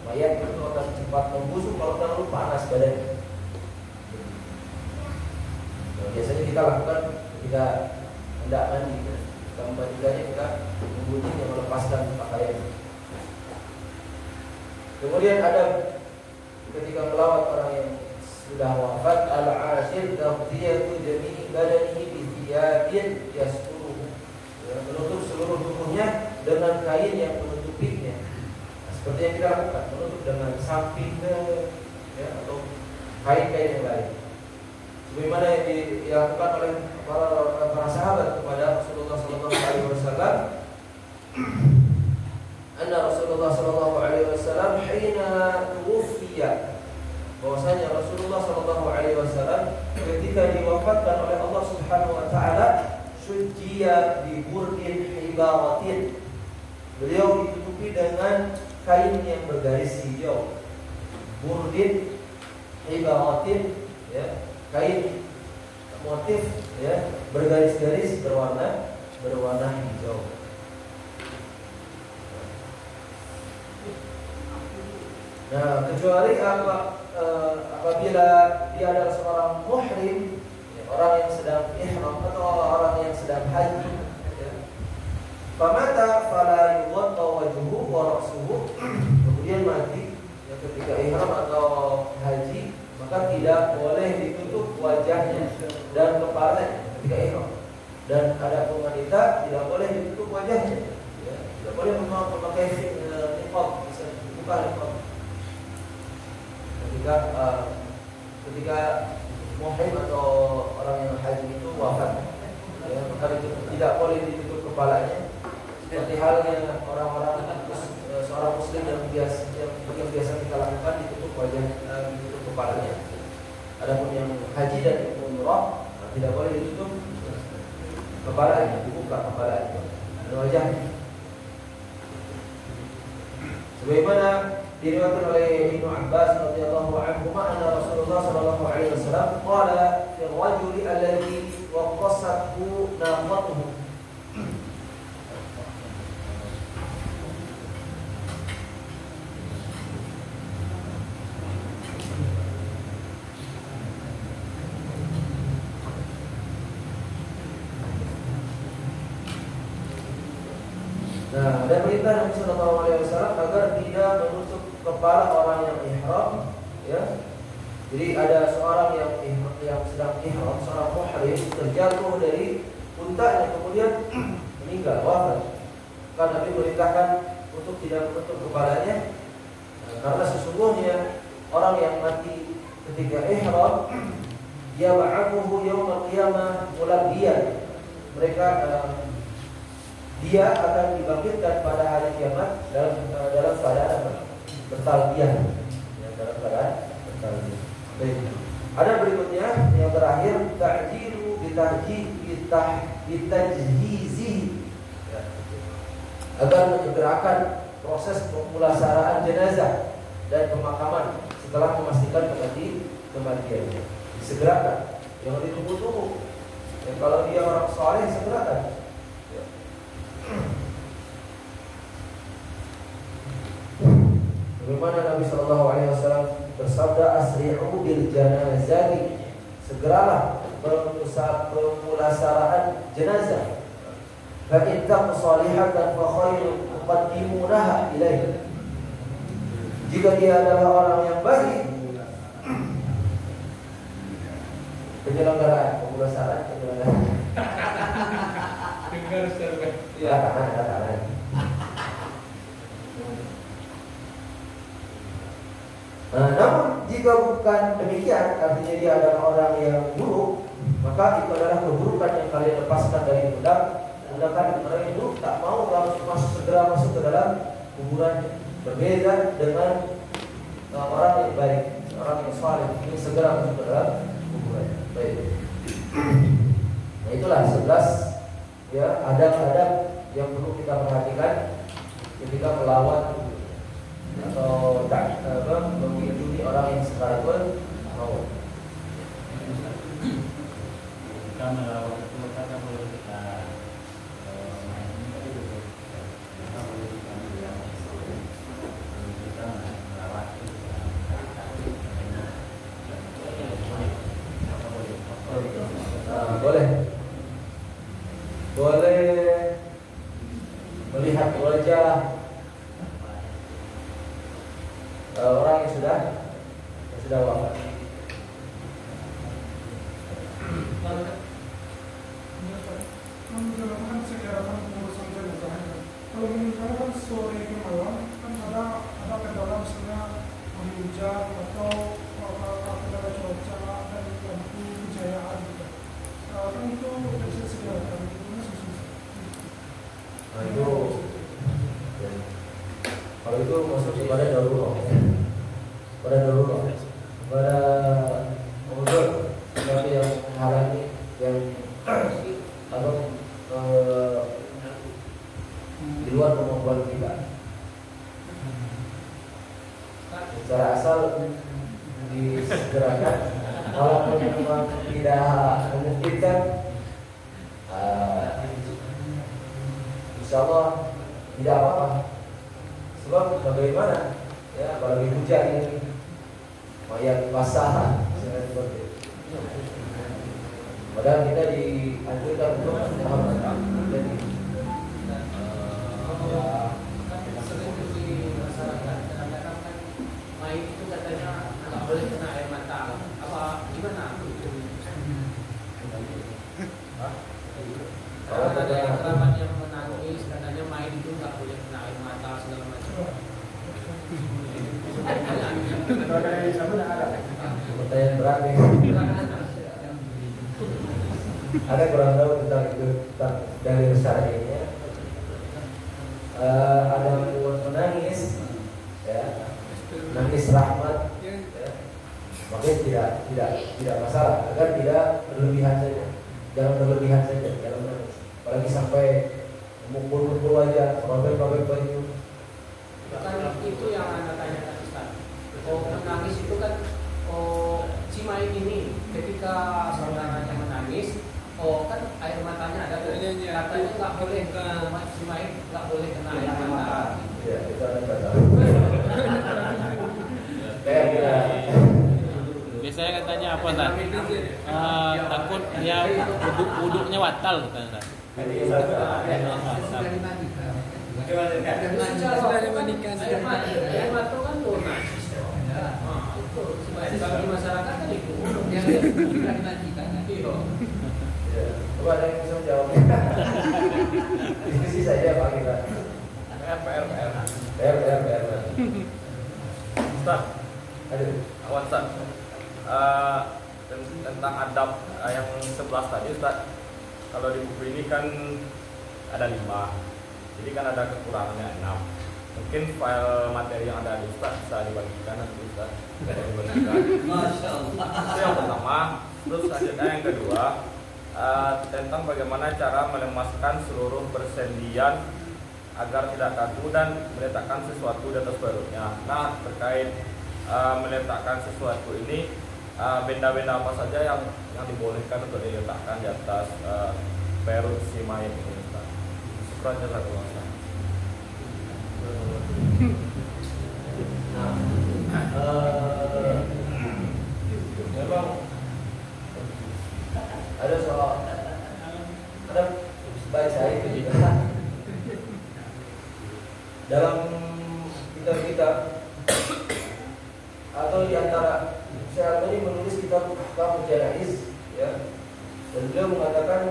mayat itu akan cepat membusuk kalau terlalu panas badannya. Nah, biasanya kita lakukan ketika hendak mandi. Kita memandikannya, kita membunyinya, melepaskan pakaian. Kemudian ada ketika melawat orang yang sudah wafat, al-ashir taghtiyatu jami'i badanihi bi thiyabin yasquruhu, menutup seluruh tubuhnya dengan kain yang menutupinya. Nah, seperti yang kita lakukan, menutup dengan sampingnya ya, atau kain-kain yang lain. Sebagaimana yang dilakukan oleh para sahabat kepada Rasulullah SAW. Anna Rasulullah SAW hina tuwfiya, bahwasanya Rasulullah SAW ketika diwafatkan oleh Allah Subhanahu wa taala, syujjiya bi burdin hibaratin, beliau ditutupi dengan kain yang bergaris hijau. Burdin hibaratin ya, kain motif ya, bergaris-garis berwarna hijau. Nah, kecuali apabila dia adalah seorang muhrim, ya, orang yang sedang ihram atau orang yang sedang haji, ya. Famata fala yughatta wajhuhu wa ra'suhu, kemudian mati ya, ketika ihram atau haji, maka tidak boleh ditutup wajahnya dan kepalanya ketika ihram. Dan ada wanita tidak boleh ditutup wajahnya, ya. Tidak boleh memakai niqab, bisa buka niqab. Ketika muhrim atau orang yang haji itu wafat, ya, maka tidak boleh ditutup kepalanya. Seperti halnya orang-orang seorang muslim yang biasa kita lakukan, ditutup wajahnya, ditutup kepalanya. Adapun yang haji dan umrah tidak boleh ditutup kepalanya, dibuka kepalanya dan wajahnya. Sebagaimana diriwayatkan oleh Ibnu Abbas radhiyallahu anhu, anna Rasulullah sallallahu alaihi wasallam qala fi rajuli alladhi waqqasathu naqatuhu. Nah, ada perintah Nabi sallallahu alaihi wasallam agar tidak menutup kepala orang yang ihram, ya. Jadi ada seorang yang sedang ihram, seorang muhrim terjatuh dari untanya kemudian meninggal, wafat. Maka Nabi merintahkan untuk tidak menutup kepalanya, karena sesungguhnya orang yang mati ketika ihram yab'athuhu yaumil qiyamah mulabbiyan. Mereka dia akan dibangkitkan pada hari kiamat dalam keadaan bertalbiyah, ya, dalam keadaan bertalbiyah. Baik. Ada berikutnya yang terakhir, ta'jilu bitajhizi, ya, agar menyegerakan proses pemulasaraan jenazah dan pemakaman setelah memastikan kematiannya. Disegerakan, jangan ditunggu-tunggu. Ya, kalau dia orang saleh segerakan. Ya. Bagaimana Nabi Shallallahu Alaihi Wasallam bersabda, asri'u bil janazati, segeralah pemulasaraan jenazah. Fa in taqu salihatan fa khairun tuqaddimunaha ilaihi. Jika dia adalah orang yang baik, penyelenggaraan pemulasaraan Dengar serba. ya tangan. Namun jika bukan demikian, artinya dia adalah orang yang buruk, maka itu adalah keburukan yang kalian lepaskan dari pundak. Sedangkan orang yang buruk tak mau segera masuk ke dalam kuburan. Berbeda dengan orang yang baik, orang yang saleh ini segera masuk ke dalam kuburan. Baik. Nah, itulah 11 ya adab-adab yang perlu kita perhatikan ketika melawan atau mengunjungi orang yang sekalipun mau. Kita melawat itu kita boleh kita main itu kita boleh kita bilang kita melawat itu boleh melihat wajah orang yang sudah wafat. Menjalankan segerakan pengurusan jenazah. Kalau misalnya kan sore ke malam kan ada kendala, misalnya hujan atau kendala cuaca dan lampu kejayaan gitu. Kan itu bisa segerakan itu susah. Nah, itu ya. Kalau itu masuk kepada darurat, pada udzur sesuatu yang menghalangi yang atau di luar kemampuan kita. Secara asal disegerakan, walaupun memang tidak memungkinkan, insya Allah tidak apa-apa. Sebab bagaimana ya, apalagi hujan ini, mayat basah, seperti itu. Padahal kita dianjurkan untuk menghormati. Jadi Sering di masyarakat kadang-kadang kan main itu katanya nggak boleh kena air mata. Apa gimana? kalau Ada yang kita kerabat yang menangis katanya main itu nggak boleh kena air mata segala macam. pertanyaan berat nih. Ada kurang tahu tentang itu, tentang dari syar'inya. Ada menangis, ya, nangis rahmat, ya, makanya tidak masalah, agar tidak berlebihan saja, jangan berlebihan saja, jangan menangis, apalagi sampai memukul wajah, robek baju. Kan itu yang anda tanyakan Ustaz. Menangis itu kan si main ini ketika saudaranya menangis, kan air matanya ada tuh. Katanya nggak boleh si main nggak boleh kena air mata. Ya, kita nggak tahu. Kayak kita biasanya katanya apa Ustaz? Takut dia wuduknya batal katanya Ustaz. Air mata kan tuh najis. Itu bagi masyarakat kan itu yang tidak dilanjutkan. Iya. Ya. Coba ada yang bisa menjawab. Diskusi saja Pak kita. PR. Ustaz, Aduh. awan Ustaz. Tentang adab yang 11 tadi Ustaz. Kalau di buku ini kan ada 5. Jadi kan ada kekurangannya 6. Mungkin file materi yang ada di Ustaz bisa dibagikan nanti Ustaz. Masya Allah. Itu yang pertama. Terus selanjutnya yang kedua, tentang bagaimana cara melemaskan seluruh persendian agar tidak kaku dan meletakkan sesuatu di atas perutnya. Nah, terkait meletakkan sesuatu ini, benda-benda apa saja yang dibolehkan untuk diletakkan di atas perut si mayat ini, Ustaz? Syukran jazakallah. Memang ada soal ada baca itu juga dalam kitab-kitab atau di antara saya tadi menulis kitab Ahkamul Janaiz ya, dan beliau mengatakan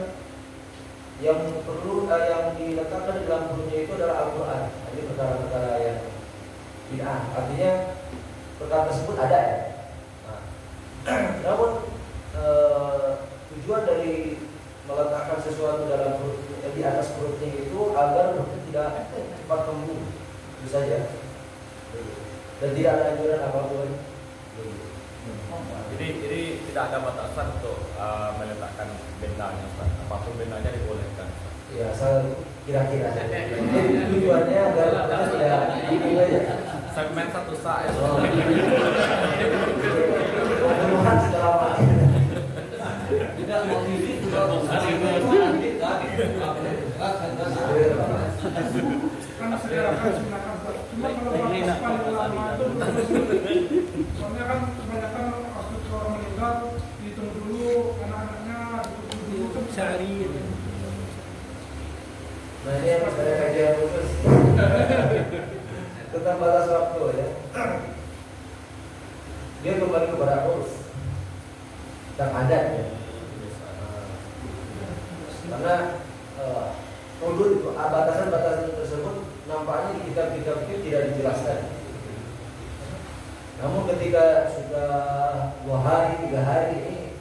yang perlu yang diletakkan di dalam perutnya itu adalah Al-Quran. Ini perkara-perkara yang bid'ah, artinya perkara tersebut ada ya. Nah, namun tujuan dari meletakkan sesuatu dalam perut, di atas perutnya itu agar perutnya tidak cepat tumbuh, itu saja. Dan tidak ada anjuran apapun. Jadi tidak ada batasan untuk meletakkan bendanya, Ustaz. Apapun bendanya dibolehkan. Ya, asal kira-kira. Jadi tujuannya agar tidak ini aja. Segmen 1 saat. Tuhan selama Tidak mau milih juga Karena sejarah kan silakan. Cuma kalau batas paling lama itu soalnya kan kebanyakan waktu orang meninggal dihitung dulu anak-anaknya dihitung dulu Sehari. Nah ini yang ada kajian khusus tentang batas waktu ya. Dia kembali kepada urus dan adat ya. Karena hudud itu batasan-batasan tersebut nampaknya di kitab-kitab itu tidak dijelaskan. Namun ketika sudah 2 hari, 3 hari ini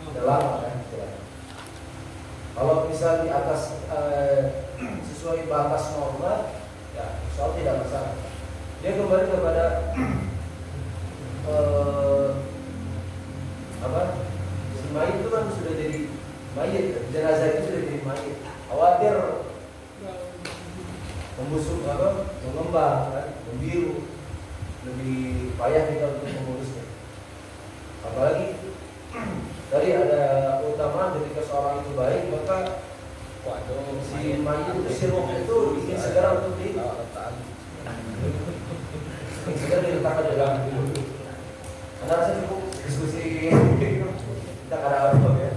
sudah lama kan istilahnya. Kalau misal di atas sesuai batas normal, ya soal tidak masalah. Dia kembali kepada si mayit itu kan sudah jadi mayit, jenazah itu sudah jadi mayit. Khawatir membusuk mengembang kan, membiru, lebih payah kita untuk mengurusnya. Apalagi tadi ada keutamaan ketika seorang itu baik, maka si mayit itu si roh itu ingin segera untuk segera diletakkan dalam kubur. Anda rasa cukup diskusi kita karena apa ya?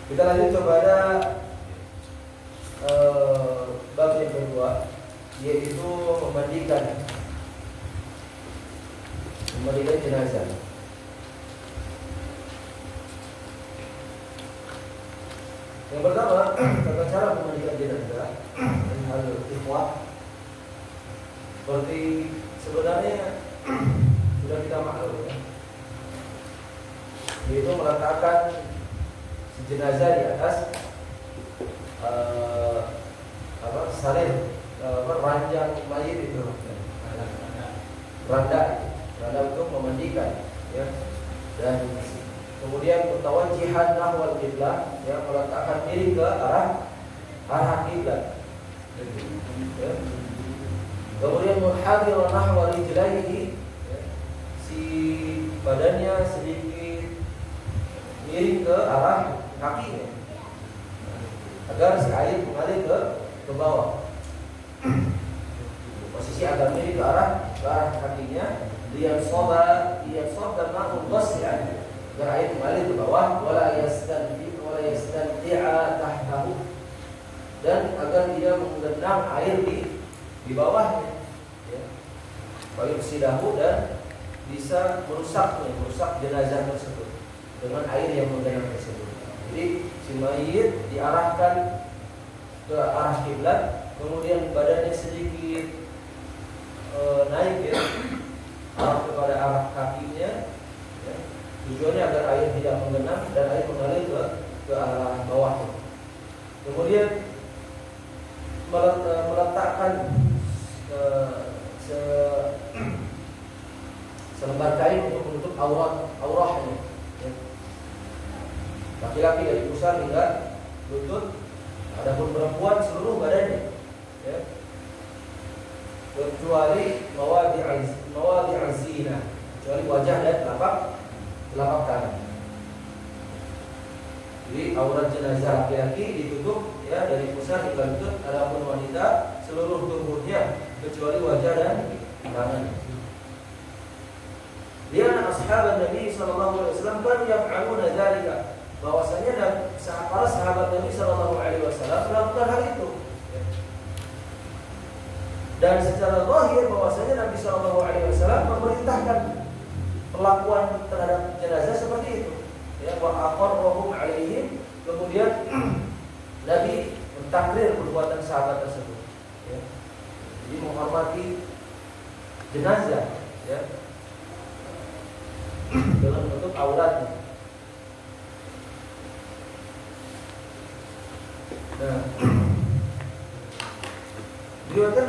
Kita lanjut kepada bab yang kedua, yaitu memandikan jenazah. Yang pertama, tata cara memandikan jenazah al-ikhwah. Seperti sebenarnya sudah kita maklum ya, yaitu meletakkan si jenazah di atas salir ranjang mayit itu, randa untuk memandikan ya. Dan kemudian mutawajjihan nahwal qiblah, ya, meletakkan diri ke arah kiblat ya. Kemudian muhadhir nahwa rijlaihi, ya, si badannya sedikit miring ke arah kakinya agar si air mengalir ke bawah. Posisi agak miring ke arah kakinya, dia sobat dan ma'ul ghasl, agar air mengalir ke bawah, wala yastanti'a tahtahu, dan agar dia menggenang air di bawahnya ya. Baik sidahu dan bisa merusak jenazah tersebut dengan air yang menggenang tersebut. Jadi si mayit diarahkan ke arah kiblat, kemudian badannya sedikit naik ya, arah kepada arah kakinya, ya. Tujuannya agar air tidak menggenang dan air mengalir ke arah bawah. Kemudian meletakkan selembar kain untuk menutup aurahnya. Ya. Laki-laki dari pusar hingga lutut, adapun perempuan seluruh badannya. Ya. Kecuali mawadi' zina, kecuali wajah dan telapak tangan. Jadi aurat jenazah laki-laki ditutup ya dari pusar hingga lutut, adapun wanita seluruh tubuhnya kecuali wajah dan tangan. Lian ashaban Nabi sallallahu alaihi wasallam kan yaf'aluna dzalika, bahwasanya para sahabat Nabi sallallahu alaihi wasallam melakukan hal itu. Dan secara zahir bahwasanya Nabi sallallahu alaihi wasallam memerintahkan perlakuan terhadap jenazah seperti itu. Ya, wa aqarrahum alaihim, kemudian Nabi mentakrir perbuatan sahabat tersebut. Ya. Jadi menghormati jenazah, ya, dengan menutup auratnya. Nah, diriwayatkan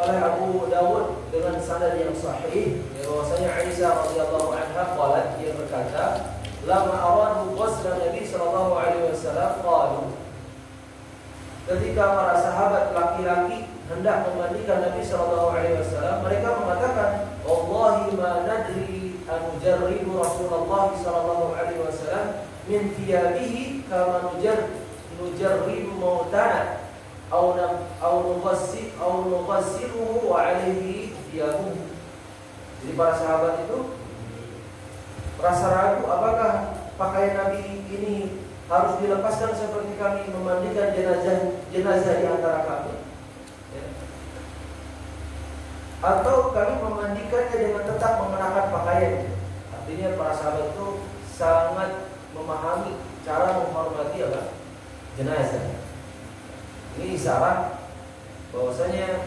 oleh Abu Dawud dengan sanad yang sahih, ya, bahwasanya Aisyah radhiyallahu anha qalat, dia berkata, lama aradu ghusl Nabi sallallahu alaihi wasallam qalu, ketika para sahabat laki-laki hendak memandikan Nabi sallallahu alaihi wasallam, mereka mengatakan, wallahi ma nadri an nujarribu Rasulullah sallallahu alaihi wasallam min thiyabihi kama nujarribu mautana aw nughsiluhu wa alaihi thiyabuhu. Jadi para sahabat itu merasa ragu apakah pakaian Nabi ini harus dilepaskan seperti kami memandikan jenazah di antara kami, ya, atau kami memandikannya dengan tetap mengenakan pakaian. Artinya para sahabat itu sangat memahami cara menghormati jenazah. Ini isyarat bahwasanya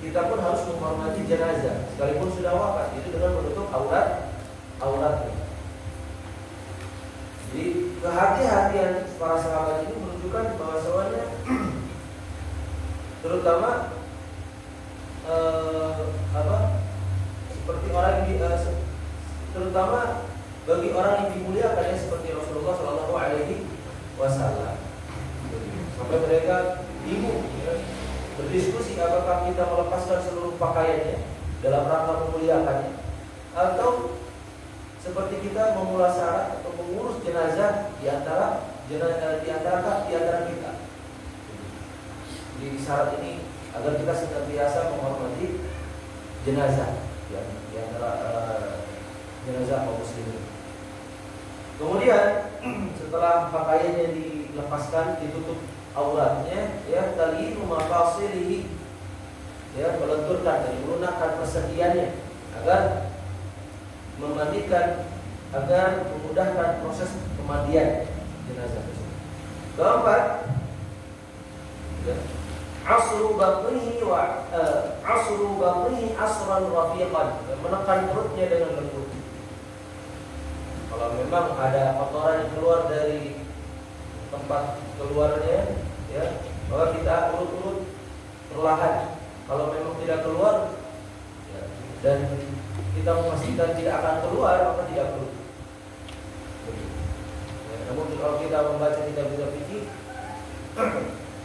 kita pun harus menghormati jenazah sekalipun sudah wafat, itu dengan menutup auratnya. Jadi kehati-hatian para sahabat ini menunjukkan bahwasanya terutama seperti orang terutama bagi orang yang dimuliakan, ya, seperti Rasulullah Shallallahu Alaihi Wasallam. Sampai mereka bingung, ya, berdiskusi apakah kita melepaskan seluruh pakaiannya dalam rangka memuliakannya, atau seperti kita memulasarah atau mengurus jenazah di antara kita. Jadi syarat ini agar kita senantiasa menghormati jenazah, ya, di antara jenazah kaum muslimin. Kemudian setelah pakaiannya dilepaskan, ditutup auratnya, ya, talinu mafasilihi, ya, melenturkan dan melunakkan persediaannya agar memandikan, agar memudahkan proses pemandian jenazah tersebut. Keempat, ya, asru batnihi asran rafiqan, menekan perutnya dengan lembut. Kalau memang ada kotoran yang keluar dari tempat keluarnya, ya, maka kita urut-urut perlahan. Kalau memang tidak keluar, ya, dan kita memastikan tidak akan keluar, maka tidak perlu. Ya, namun kalau kita membaca kitab-kitab fikih,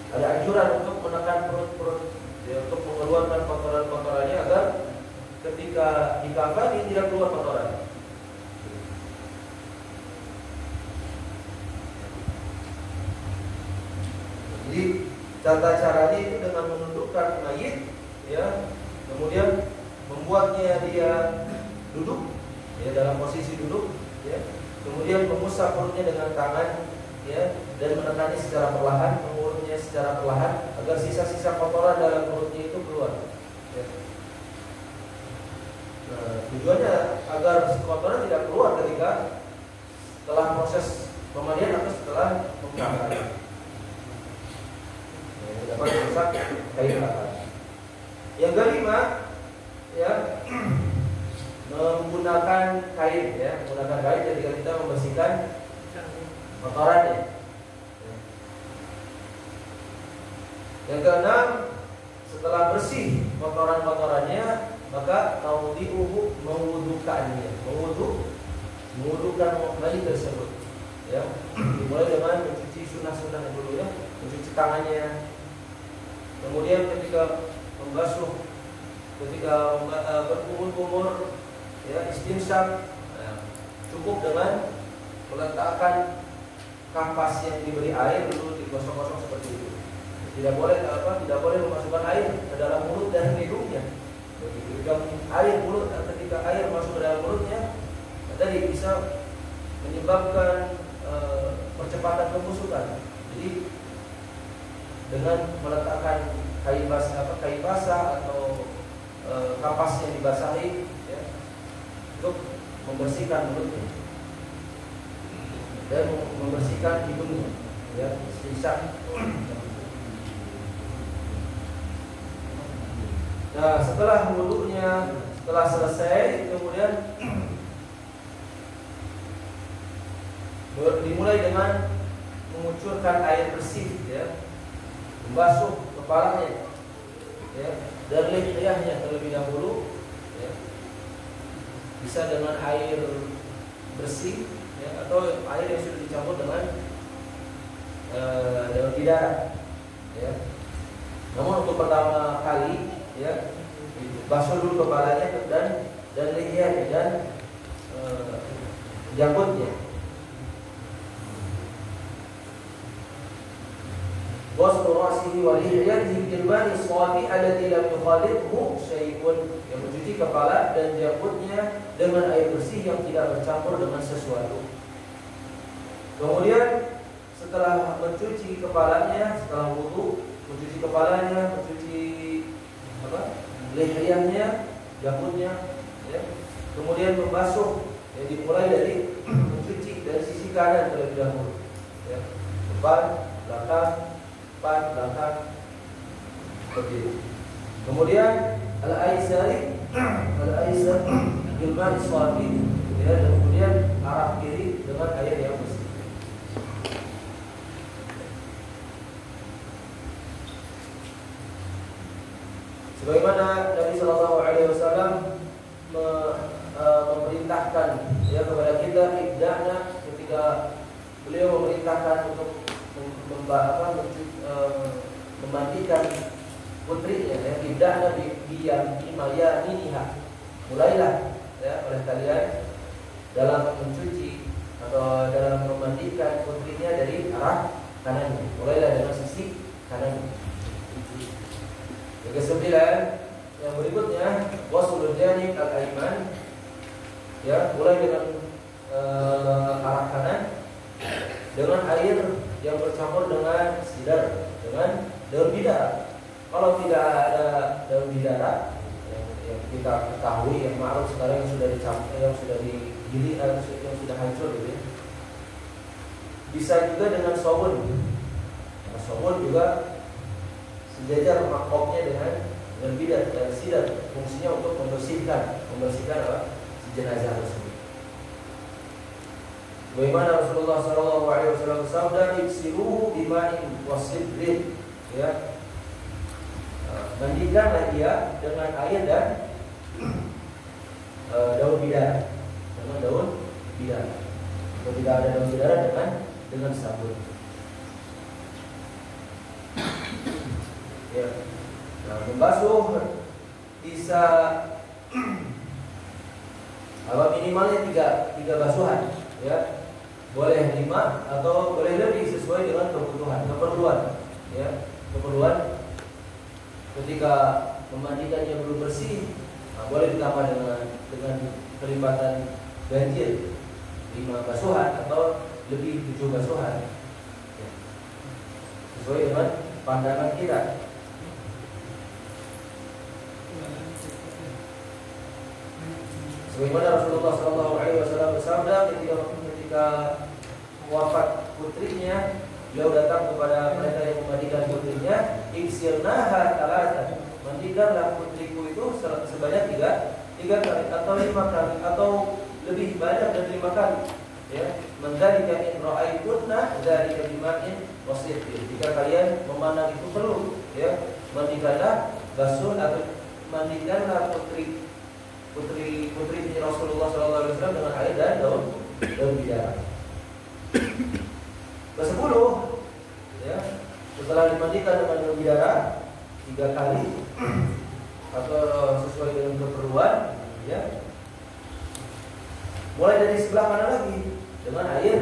ada anjuran untuk menekan perut-perut, ya, untuk mengeluarkan kotoran-kotorannya agar ketika dikafani tidak keluar kotoran. Jadi tata caranya itu dengan menundukkan mayit, ya, kemudian membuatnya dia duduk, ya, dalam posisi duduk, ya, kemudian mengusap perutnya dengan tangan, ya, dan menekannya secara perlahan, mengurutnya secara perlahan agar sisa-sisa kotoran dalam perutnya itu keluar. Ya. Nah, Tujuannya agar kotoran tidak keluar ketika setelah proses pemandian atau setelah menggunakan air. Dapat merusak kain atas. Yang kelima, ya, menggunakan kain, ya, menggunakan kain ketika kita membersihkan kotorannya. Yang keenam, setelah bersih kotoran-kotorannya, maka taudiuhu mewudukannya, mewudukan kembali tersebut. Ya, dimulai dengan mencuci sunnah-sunnah dulu, ya, mencuci tangannya. Kemudian ketika membasuh, ketika berkumur-kumur, ya, istinsyak, ya, cukup dengan meletakkan kapas yang diberi air dulu digosok-gosok seperti itu. Tidak boleh memasukkan air ke dalam mulut dan hidungnya. Ketika air masuk ke dalam mulutnya, tadi bisa menyebabkan percepatan pembusukan. Jadi dengan meletakkan kain basah atau kapas yang dibasahi, ya, untuk membersihkan mulutnya dan membersihkan hidungnya, ya, sisa. Nah, setelah wudunya, setelah selesai, kemudian dimulai dengan mengucurkan air bersih, ya, membasuh kepalanya, ya, dan lihyahnya terlebih dahulu, ya. Bisa dengan air bersih, ya, atau air yang sudah dicampur dengan daun bidara, ya. Namun untuk pertama kali, ya, basuh dulu kepalanya dan lihyahnya dan janggutnya. Ghuslu ra'sihi wa lihyatihi bil ma'i shafi alladhi lam yukhalidhu syai'un, yang mencuci kepala dan janggutnya dengan air bersih yang tidak bercampur dengan sesuatu. Kemudian setelah mencuci kepalanya, setelah wudu, mencuci kepalanya, mencuci lihyahnya, janggutnya, ya. Kemudian membasuh, ya, dimulai dari mencuci dari sisi kanan terlebih dahulu, ya, depan, belakang, seperti itu. Kemudian al-aisar bil ma'i shafi, ya, dan kemudian arah kiri dengan air yang bersih. Sebagaimana Nabi Shallallahu Alaihi Wasallam memerintahkan, ya, kepada kita, ibda'na, ketika beliau memerintahkan untuk memandikan putrinya, ya, ibda'na biyaminiha, mulailah, ya, oleh kalian dalam mencuci atau dalam memandikan putrinya dari arah kanannya, mulailah dengan sisi kanannya. Yang kesembilan, yang berikutnya, wasulul janib al-aiman, ya, mulai dengan arah kanan dengan air yang bercampur dengan sidar, dengan daun bidara. Kalau tidak ada daun bidara, yang kita ketahui, yang ma'ruf sekarang, yang sudah dicampur, yang sudah digiling, yang sudah hancur, gitu, ya. Bisa juga dengan sabun. Nah, sabun juga sejajar makropnya dengan bidar dan sidar, fungsinya untuk membersihkan si jenazah tersebut. Bagaimana Rasulullah SAW bersabda, "Iksiruhu bima'in wasidrin," ya, mandikanlah dia dengan air dan daun bidara, dengan daun bidara. Kalau tidak ada daun bidara, dengan sabun. Ya. Nah, membasuh bisa minimalnya tiga basuhan, ya. Boleh 5 atau boleh lebih sesuai dengan keperluan, ya. Keperluan ketika memandikannya belum bersih, nah, boleh ditambah dengan kelipatan ganjil 5 basuhan atau lebih 7 basuhan, ya. Sesuai dengan pandangan kita. Sebagaimana Rasulullah SAW bersabda ketika wafat putrinya, beliau datang kepada mereka yang memandikan putrinya, "Iksilnaha talatan." Mandikanlah putriku itu sebanyak tiga kali atau 5 kali atau lebih banyak dari 5 kali. Ya, mendalika in ra'aitunna dzalika bima'in wasifin. Jika kalian memandang itu perlu, ya, mandikanlah, basuh atau mandikanlah putri Rasulullah SAW dengan air dan daun bidara. Ke-10, ya, setelah dimandikan dengan daun bidara 3 kali atau sesuai dengan keperluan, ya, mulai dari sebelah kanan lagi dengan air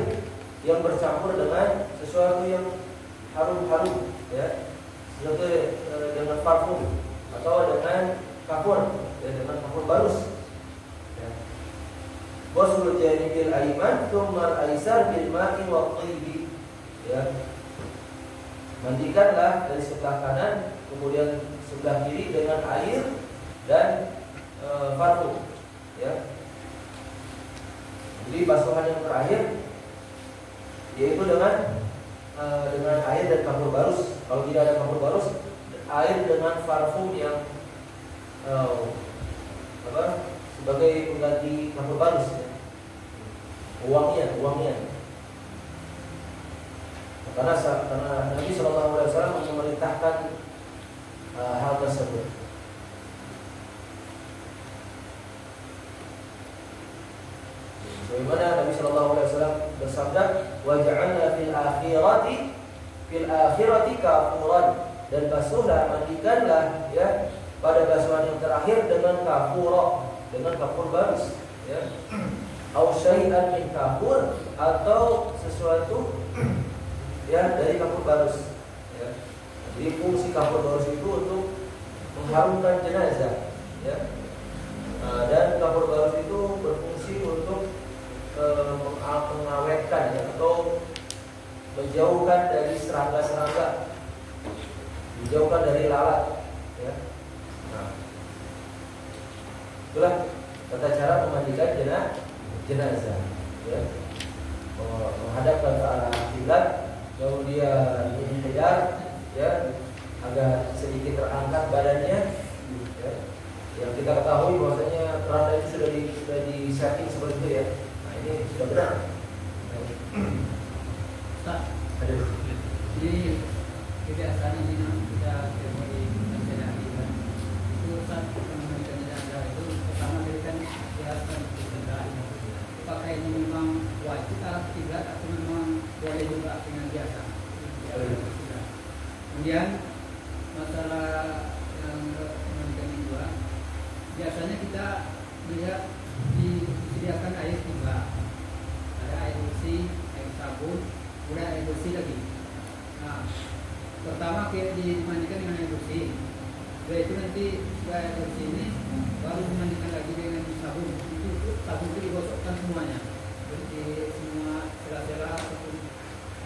yang bercampur dengan sesuatu yang harum-harum, ya, sesuatu dengan parfum atau dengan kafur, ya, dengan kafur barus. Ya. Wasul janibil aiman tsumma al-aisar bil ma'i wa thibi. Ya. Mandikanlah dari sebelah kanan, kemudian sebelah kiri dengan air dan parfum, ya. Jadi basuhan yang terakhir yaitu dengan air dan kafur barus. Kalau tidak ada kafur barus, air dengan parfum yang sebagai pengganti kafur barus, ya. Uangnya. Karena Nabi SAW memerintahkan hal tersebut. Bagaimana Nabi SAW bersabda, "Waj'alna fil akhirati kafuran." Dan basuhlah, mandikanlah, ya, pada basuhan yang terakhir dengan kafur barus, ya. Au syai'an min kafur, atau sesuatu, ya, dari kafur barus, ya. Jadi fungsi kafur barus itu untuk mengharumkan jenazah, ya. Dan kafur barus itu berfungsi untuk mengawetkan, ya, atau menjauhkan dari serangga-serangga, dijauhkan dari lalat, ya. Nah, itulah tata cara memandikan jenazah, ya. Menghadapkan ke arah kiblat, kemudian inhidar, ya, agak sedikit terangkat badannya, ya. Yang kita ketahui bahwasanya keranda itu sudah disetting seperti itu, ya. Nah, ini sudah benar. Aduh. Jadi kebiasaan ini kita teori menjadi itu saat memandikan jenazah itu pertama berikan kiasan kendaraan. Apakah ini memang wajib atau tidak, atau memang boleh juga dengan biasa? Kemudian masalah yang memandikan kedua, biasanya kita melihat disediakan air 3. Ada air bersih, air sabun, kemudian air bersih lagi. Nah, pertama kita dimandikan dengan air bersih. Setelah itu nanti sudah air bersih ini baru dimandikan lagi dengan sabun. Itu sabun itu digosokkan semuanya, jadi semua sela-sela ataupun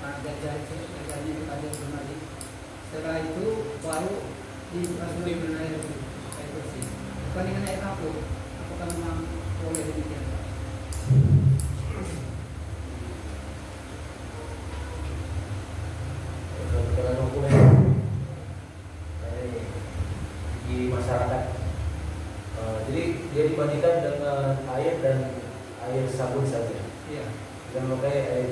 gajahnya dipakai kembali. Setelah itu baru dibasuh dengan air bersih. Bukan dengan air kapur. Apakah memang boleh demikian? Di masyarakat, jadi dia dimandikan dengan air dan air sabun saja. Iya. Dan memakai air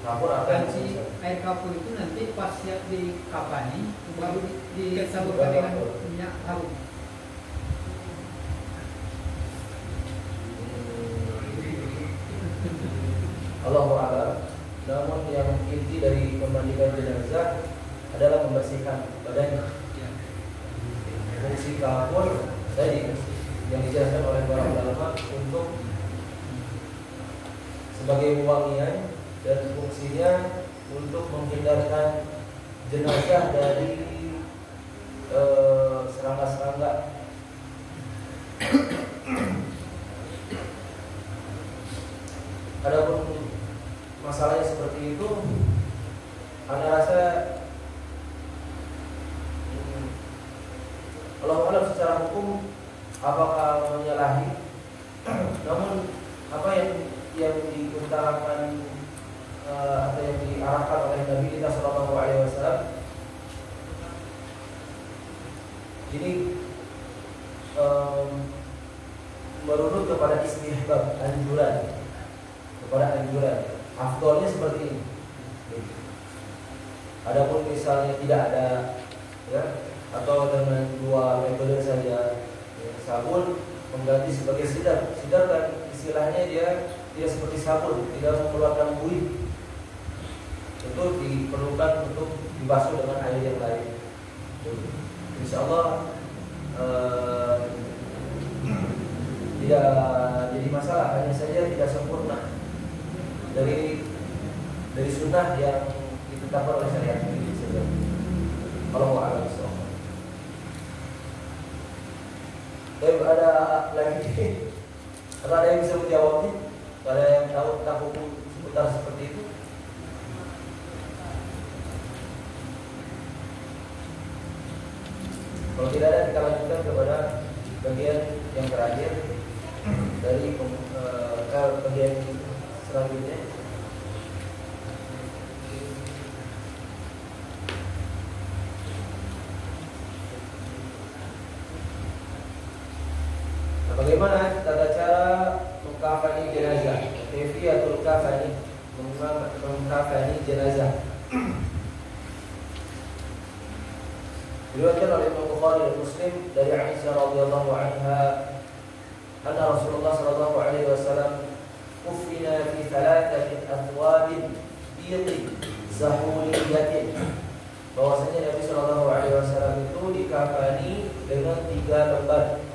kapur atau air kapur itu nanti pas siap dikapani baru disabunkan dengan minyak harum. Allahu a'lam. Namun yang inti dari memandikan jenazah adalah membersihkan badannya. Fungsi kapur tadi yang dijelaskan oleh para ulama untuk sebagai wangian, dan fungsinya untuk menghindarkan jenazah dari serangga-serangga. Adapun masalahnya seperti itu, Anda rasa Allah secara hukum apakah menyalahi nikahi. Namun apa yang diutarakan atau yang diarahkan oleh Nabi kita Shallallahu Alaihi Wasallam ini merunut kepada istihbab, anjuran, afdolnya seperti ini. Adapun misalnya tidak ada, ya, atau dengan dua metode saja, ya, sabun mengganti sebagai sidar kan istilahnya dia seperti sabun, tidak mengeluarkan buih. Itu diperlukan untuk dibasuh dengan air yang lain. Insya Allah tidak jadi masalah, hanya saja tidak sempurna dari sunnah yang ditetapkan oleh syariat ini saja. Kalau alam semua. Tapi ada lagi, ada yang bisa menjawabnya? Ada yang tahu tentang hukum seputar seperti itu? Kalau tidak ada, kita lanjutkan kepada bagian yang terakhir dari bagian selanjutnya. Nah, bagaimana tata cara mengkafani jenazah? Kaifiyatul kafani, mengkafani jenazah. Diriwayatkan oleh Imam Bukhari dan Muslim dari Aisyah radhiyallahu anha, anna Rasulullah sallallahu alaihi wasallam kufina fi thalathatin athwabin biidin zahuliyatin. Bahwasanya Nabi sallallahu alaihi wasallam itu dikafani dengan 3 lembar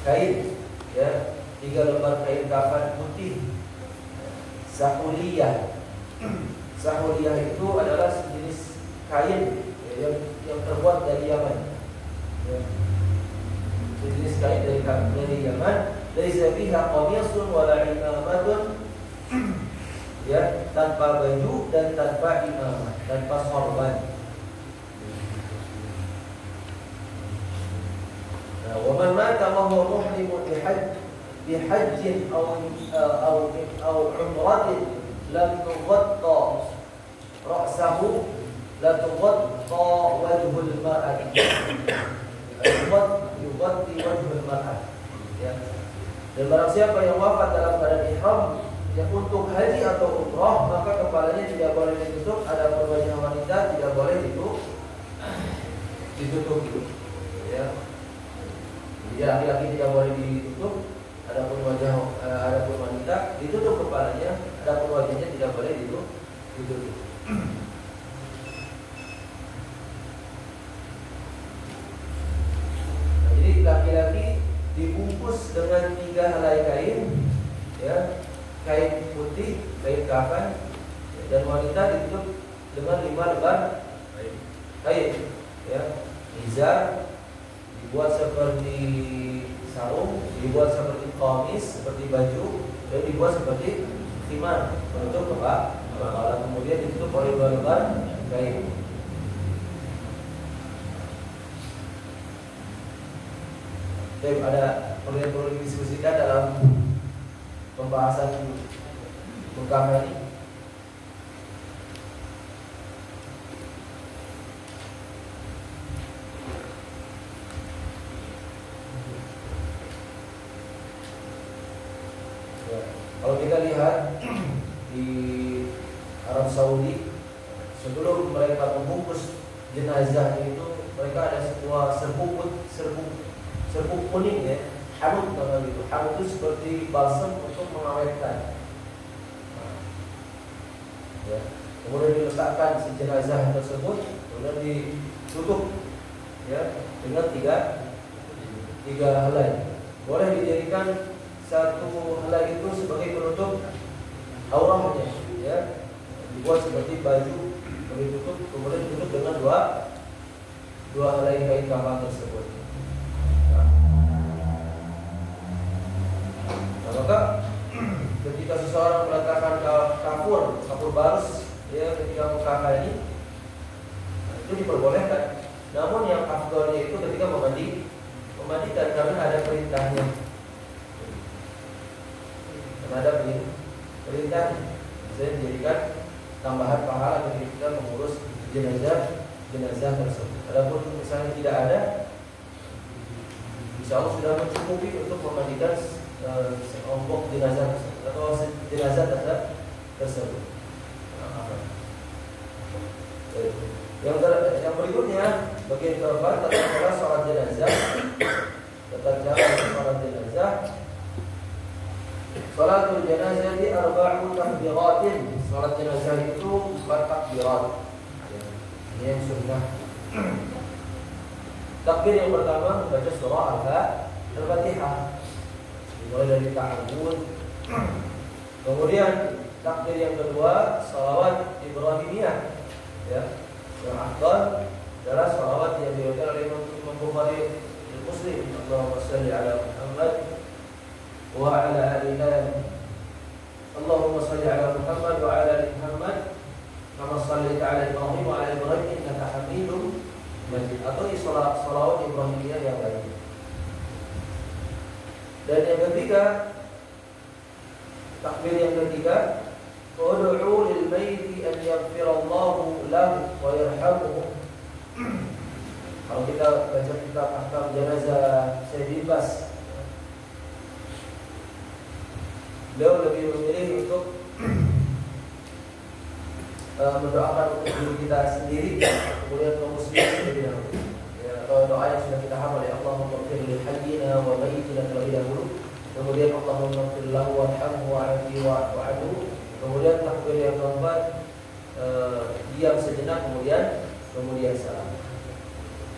kain, ya, 3 lembar kain kafan putih zahuliyah. Zahuliyah itu adalah sejenis kain yang terbuat dari Yaman, ya. Sejenis kain dari Yaman. Laisa fiha qamisun wala imamatun, ya, tanpa baju dan tanpa imamah, tanpa sorban. Nah, wa man mata wa huwa muhrimun bihajjin aw umratin lam tughatta ra'sahu la tughatta wajhul mar'ati. Yughatti wajhul mar'ati, ya. Dan barang siapa yang wafat dalam keadaan ihram, ya, untuk haji atau umrah, maka kepalanya tidak boleh ditutup, ada wajah wanita tidak boleh ditutup, ya. Jadi laki-laki tidak boleh ditutup, adapun wanita ditutup kepalanya, adapun wajahnya tidak boleh ditutup. Nah, jadi laki-laki dibungkus dengan 3 helai kain, ya, kain putih, kain kafan, dan wanita ditutup dengan 5 lembar kain, ya. Izar dibuat seperti sarung, dibuat seperti qamis, seperti baju, dan dibuat seperti khimar, menutup kepala, kemudian ditutup oleh 2 lembar kain. Jadi ada perlu didiskusikan dalam pembahasan mukafah ini. Ya, kalau kita lihat di Arab Saudi, sebelum mereka membungkus jenazah itu, mereka ada sebuah serbuk kuning, ya, hamut kalau gitu. Hamut itu seperti balsam untuk mengawetkan. Ya. Kemudian diletakkan si jenazah tersebut, kemudian ditutup, ya, dengan 3 helai. Boleh dijadikan satu helai itu sebagai penutup aurahnya, ya. Dibuat seperti baju, ditutup, kemudian ditutup dengan dua helai kain kafan tersebut. Nah, maka ketika seseorang meletakkan kafur barus, ya, ketika mukafah ini, itu diperbolehkan. Namun yang afdalnya itu ketika memandikan, karena ada perintahnya hukumnya. Dan ada perintah saya dijadikan tambahan pahala ketika kita mengurus jenazah tersebut. Adapun misalnya tidak ada, insya Allah sudah mencukupi untuk memandikan sekelompok jenazah tersebut atau jenazah tersebut. Yang berikutnya, bagian keempat tata cara sholat jenazah. Tata cara sholat jenazah. Sholatul jenazah di arba'u takbiratin. Sholat jenazah itu 4 takbirat. Ini yang sunnah. Takbir yang pertama membaca surah Al-Fatihah, dimulai dari ta'awud. Kemudian takbir yang kedua salawat Ibrahimiyah, ya. Yang afdal adalah salawat yang diriwayatkan oleh Imam Bukhari dan Muslim. Allahumma shalli ala Muhammad wa ala ali Allahumma shalli ala Muhammad wa ala ali Muhammad kama shallaita ala Ibrahim wa ala Ibrahim innaka Hamidum Majid. Atau salawat Ibrahimiyah yang lain. Dan yang ketiga, takbir yang ketiga, ud'u lil mayyiti an yaghfirallahu lahu wa yarhamuhu. Kalau kita baca kitab ahkam jenazah Syekh Bas, beliau lebih memilih untuk mendoakan untuk diri kita sendiri, kemudian kaum muslimin lebih dahulu. Ya, atau doa yang sudah kita hafal, ya Allahumma ighfir li hayyina wa mayyitina terlebih dahulu. Kemudian Allahumma ighfir lahu warhamhu wa'afihi wa'fu anhu. Kemudian takbir yang keempat, diam sejenak, kemudian salam.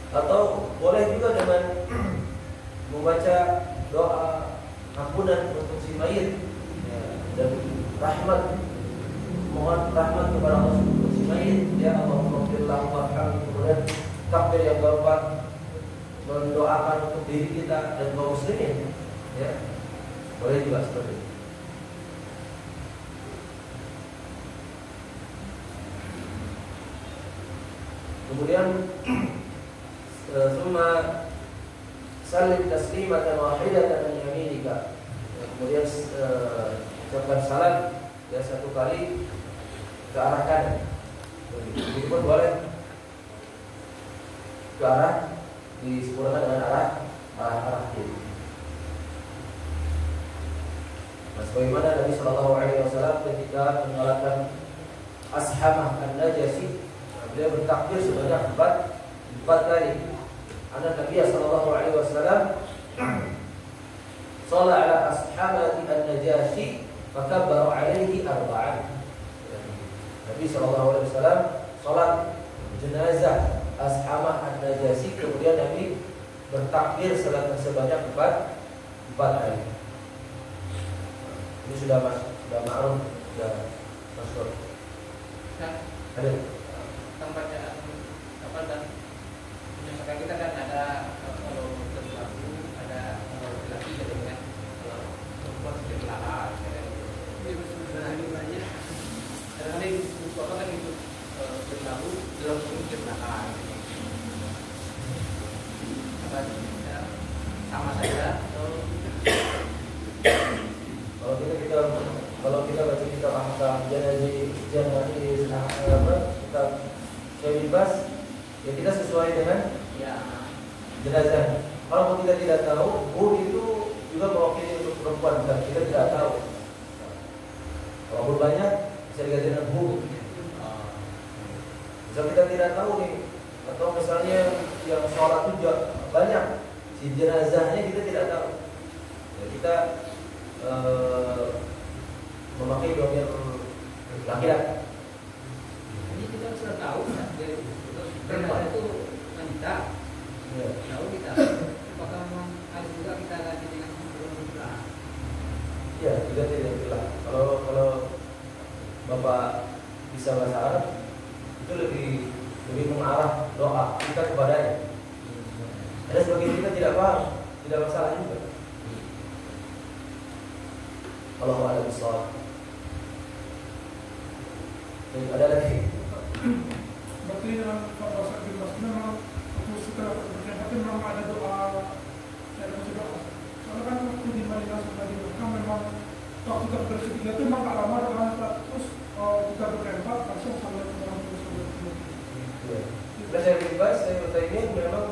Atau boleh juga dengan membaca doa ampunan untuk si mayit, ya, dan rahmat, mohon rahmat kepada Allah untuk si mayit, ya Allahumma ighfir lahu warhamhu. Kemudian takbir yang keempat, mendoakan untuk diri kita dan kaum muslimin, ya, boleh juga seperti itu. Kemudian summa salim taslimatan wahidatan min yaminika. Kemudian ucapkan salam ya satu kali ke arah kanan. Ini pun boleh ke arah disempurnakan dengan arah kiri. Nah, sebagaimana Nabi Shallallahu Alaihi Wasallam ketika mengalahkan Ashamah An-Najasi, beliau bertakbir sebanyak 4 kali. Anak Nabi Sallallahu Alaihi Wasallam sholat ala ashabati an-najasi fakabbaru alaihi 4. Nabi Sallallahu Alaihi Wasallam sholat jenazah ashamah an-najasi, kemudian Nabi bertakbir sebanyak 4 kali. Ini sudah ma'ruf, sudah masyhur. Ada tempatnya apa dan misalkan kita kan ada kalau berlaku ada laki gitu kan, kalau perempuan berlalar itu sebenarnya banyak kadang-kadang suatu kan itu berlalu dalam berlalar apa ya, sama saja. Kalau kita baca kitab ahkam jenazah kita Syekh Bas, ya kita sesuai dengan ya jenazah. Kalau kita tidak tahu, itu juga mewakili untuk perempuan, kan? Kita tidak tahu. Kalau banyak bisa diganti dengan Misal kita tidak tahu nih, atau misalnya yang sholat itu banyak, si jenazahnya kita tidak tahu. Ya, kita memakai domir laki-laki. Ini kita sudah tahu kan, perempuan itu wanita. Ya. Tahu kita. Apakah memang harus juga kita ganti dengan perempuan? Ya, juga tidak bilang. Kalau Bapak bisa bahasa Arab, itu lebih mengarah doa kita kepadanya. Ada sebagian kita tidak paham, tidak masalah juga. Allahu a'lam bishawab. Ada lagi. Berarti dalam fatwa Syekh Bas memang aku suka berjamaah memang ada doa, ada doa. Soalnya kan Kalau kita berketiga itu memang tak lama dengan terus kita berempat langsung sampai orang terus Saya bebas, saya bertanya memang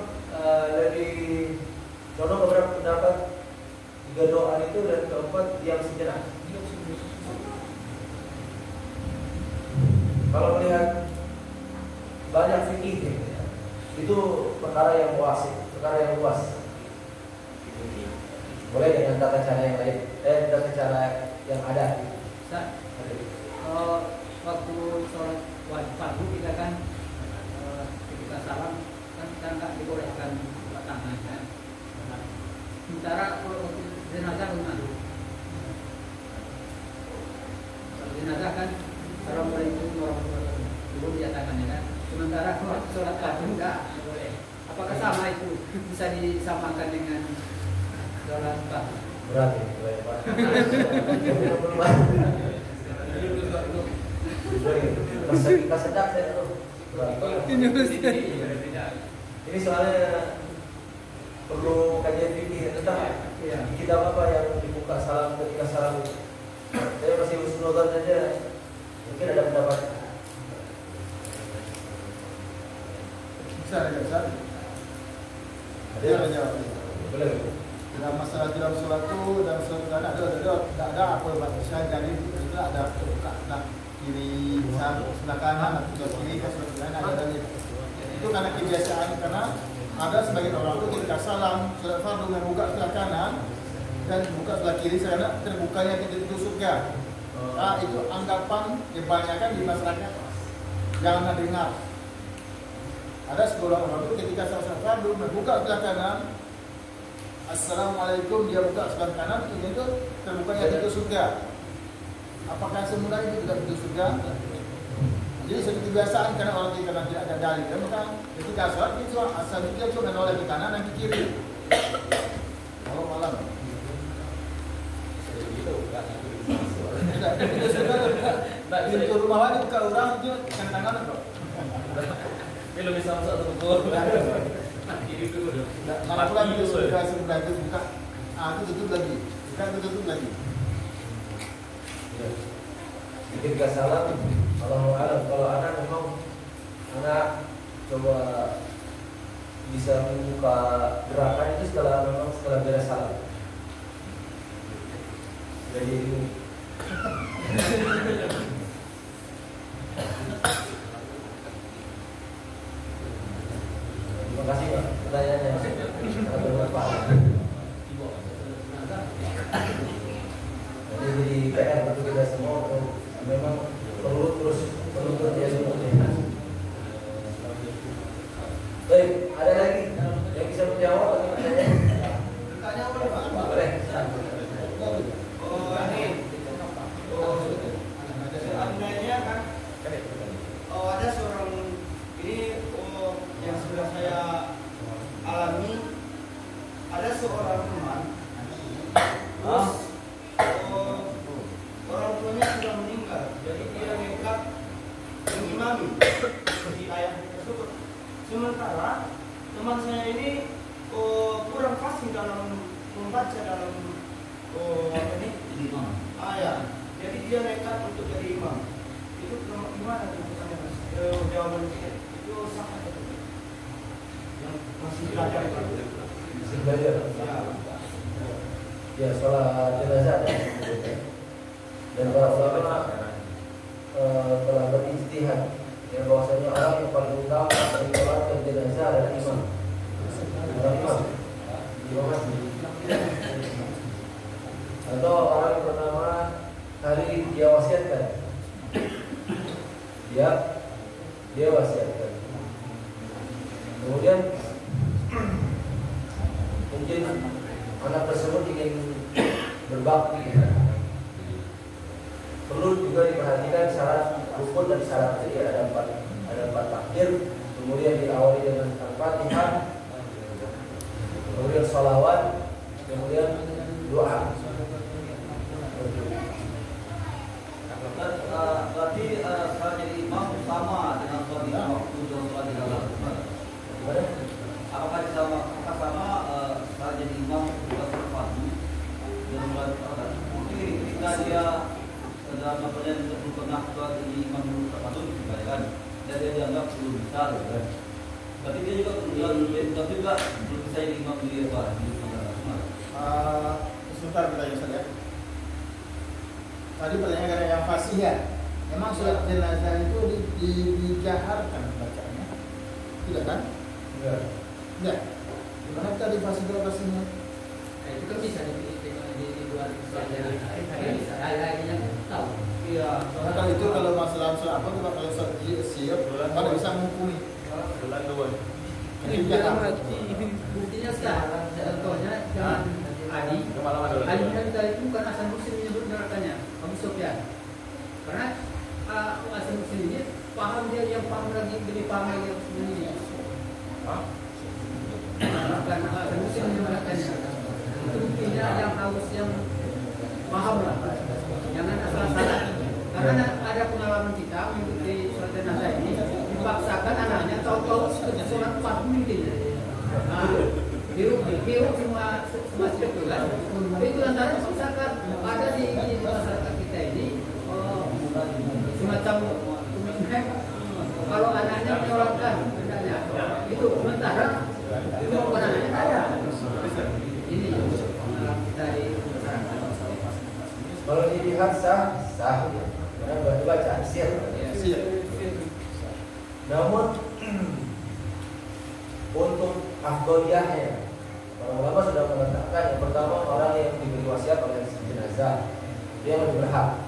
lebih condong beberapa pendapat 3 doa itu dan keempat diam sejenak. Kalau melihat banyak fikih itu perkara yang luas, boleh dengan tata cara yang lain, tata cara yang ada. Waktu sholat wajib fardu kita kan ketika salam kan kita nggak dibolehkan buka tangan kan. Sementara kalau jenazah bagaimana? Kalau jenazah kan assalamualaikum warahmatullahi wabarakatuh dulu dinyatakannya kan. Sementara kalau sholat fardu nggak boleh. Apakah sama itu bisa disamakan dengan sholat fardu? Berat ya, Pak. Kita sedap saya tuh. Ini soalnya perlu kajian fikih tentang kitab apa yang dibuka salam ketika salam. Saya masih husnuzon saja. Mungkin ada pendapat. Bisa ada Ustaz? Ada yang jawab. Boleh. Dalam masalah dalam sholat itu dalam sholat tidak ada apa batasnya, jadi tidak ada nak kiri sebelah kanan atau sebelah kiri sebelah kanan ada lagi. Itu karena kebiasaan, karena ada sebagian orang itu ketika salam sholat fardu membuka sebelah kanan dan buka sebelah kiri karena terbukanya pintu surga. Nah, itu anggapan kebanyakan di masyarakat jangan dengar. Ada seorang orang itu ketika sholat fardu membuka sebelah kanan, assalamualaikum, dia buka sebelah kanan, itu terbukanya pintu surga. Apakah semudah itu tidak pintu surga? Jadi suatu kebiasaan karena orang kita tidak ada dalil, dan maka ketika sholat itu asal dia cuma menoleh ke kanan dan ke kiri. Kalau malam. Tidak, pintu surga tidak. Pintu rumah wali buka orang itu kena tangan kok. Belum bisa masuk ke tubuh. Kiri dulu. Kalau pulang pintu surga sebelah itu buka, itu tutup lagi, buka itu tutup lagi. Ketika salam, Allahu a'lam. Kalau anak memang anak coba bisa membuka gerakan itu setelah beres salam. Jadi terima kasih Pak, pertanyaannya sangat bermanfaat. Jadi PR untuk kita semua memang perlu terus ya semuanya. Baik, ada lagi yang bisa menjawab atau pertanyaan? Tanya boleh Pak? Boleh. Seandainya kan ada seorang ini yang sudah saya alami, ada seorang teman terus orang tuanya sudah meninggal, jadi dia nekat mengimami si ayahnya tersebut. Sementara teman saya ini kurang fasih dalam membaca dalam apa ini ayat. Jadi dia nekat untuk jadi imam. Itu gimana tuntutannya Mas? Jawaban itu sah atau tidak? Yang masih belajar itu. Masih belajar. Ya, sholat jenazah ada. Dan para ulama telah berijtihad yang bahwasanya orang yang paling utama menyolatkan jenazah adalah imam. Bukan imam masjid. Atau orang yang bernama hari dia wasiatkan. Dia wasiatkan. Kemudian mungkin anak tersebut ingin berbakti. Perlu juga diperhatikan syarat rukun dan syarat. Jadi ada empat takbir, kemudian diawali dengan Al-Fatihah, kemudian sholawat, kemudian doa. Berarti saya jadi imam sama dengan sholat di waktu dan sholat di dalam. Apakah sama saya jadi imam bukan sholat fardu dan sholat mungkin ketika dia contohnya belum pernah keluar dari imam termasuk kan, dan dia dianggap belum bisa, kan? Tapi dia juga belum bisa jadi imam di apa di Sebentar kita Ustaz ya. Tadi pertanyaan yang fasih ya. Memang sholat jenazah itu dijaharkan bacanya, tidak kan? Tidak. Gimana tadi fasih fasihnya? Itu kan bisa di luar bisa yang tahu. Iya. Karena kalau itu kalau masalah apa coba kalau siap, mana bisa menghukumi? Bulan 2. Buktinya sekarang, contohnya jangan Adi tadi itu bukan asal muslim menyebut nerakanya Abu Sufyan, karena asal muslim ini paham dia yang paham lagi lebih paham lagi yang ini. Bukan asal muslim menyebut nerakanya. Itu buktinya yang harus yang paham lah, jangan asal-asalan. Karena ada pengalaman kita mengikuti sholat jenazah ini, dipaksakan anaknya tahu-tahu sholat 4 mungkin. Biru semua itu kan. Itu lantaran dipaksakan. Ada di masyarakat kita ini semacam kalau anaknya menyolatkan hendaknya itu sementara itu bukan anaknya ada. Ini kita di masyarakat. Kalau dilihat sah ya. Karena bacaan sir. Namun untuk afdoliyahnya, para ulama sudah mengatakan yang pertama orang yang diberi wasiat oleh jenazah dia lebih berhak.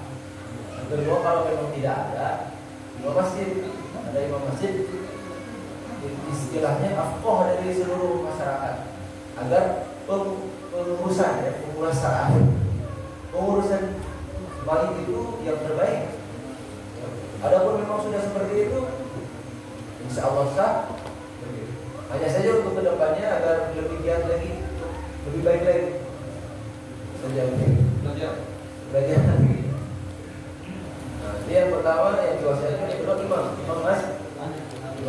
Yang kedua kalau memang tidak ada imam masjid, istilahnya afqah dari seluruh masyarakat agar pengurusan balik itu yang terbaik. Adapun memang sudah seperti itu, insya Allah sah. Hanya saja untuk kedepannya agar lebih giat lagi, lebih baik lagi. Saja belajar lagi. Nah, ini yang pertama yang diwasiatkan, yang kedua imam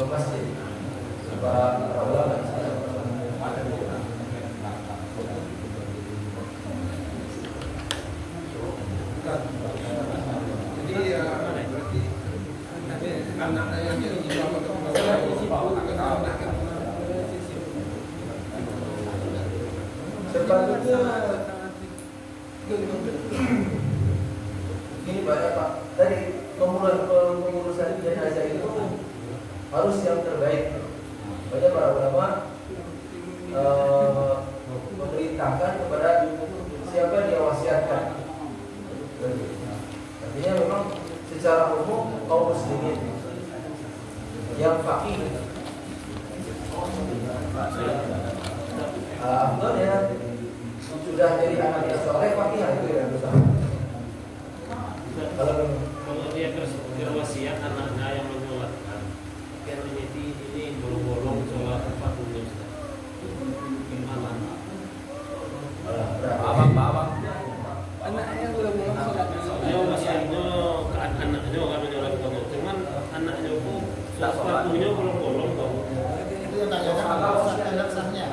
masjid. Para ulama. Jadi berarti anaknya yang jadi imam atau sepatutnya gini banyak Pak. Tadi pengurusan jenazah itu harus yang terbaik. Banyak para ulama memerintahkan kepada siapa dia wasiatkan. Artinya memang secara umum kaum muslimin yang faqih afdal ya sudah jadi anak yang soleh faqih itu ya kalau dia berwasiat anaknya yang menyolatkan karena ini bolong-bolong sholat 40 gimana? Abang. Anaknya bolong-bolong sholat. Ya wasiatnya ke anaknya kan menyolatkan, cuman anaknya pun sepatunya bolong-bolong kok. Itu yang tanyakan apa standar sahnya?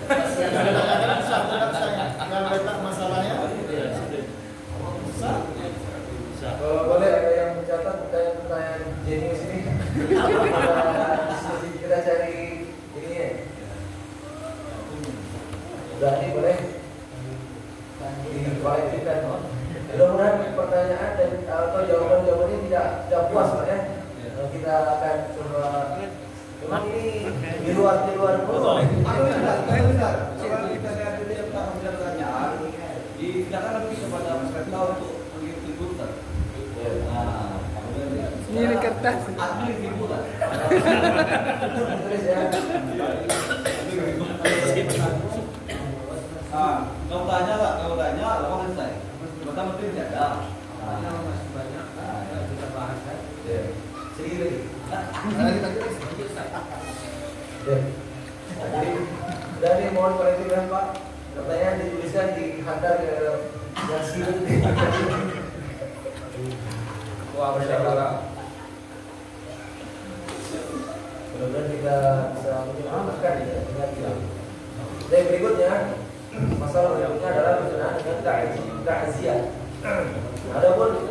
Tanyakan standar sahnya. Yang letak masalahnya? Sah. Kalau boleh ada yang mencatat pertanyaan jenius ini. Kita cari ini ya. Berani boleh dikualifikkan. Mudah-mudahan pertanyaan dan atau jawaban-jawabannya tidak puas Pak ya. Kita akan coba. Memang ini di luar Kalau kita lihat dulu yang pertanyaan, didaftarkan lebih kepada peserta untuk mengikuti putar. Ini kertas. Adli putar. tulis ya. Kau tanya lah, lalu selesai. Pertama itu tidak ada. Masih banyak kita bahas kan. Sedikit lagi. Jadi dari mohon perhatian Pak. Pertanyaan dituliskan dihantar ke Yasir. Wah, bersyukur. Mudah-mudahan kita bisa menyempurnakan ya dengan kita. Dan berikutnya masalah berikutnya adalah berkenaan dengan takziah. Adapun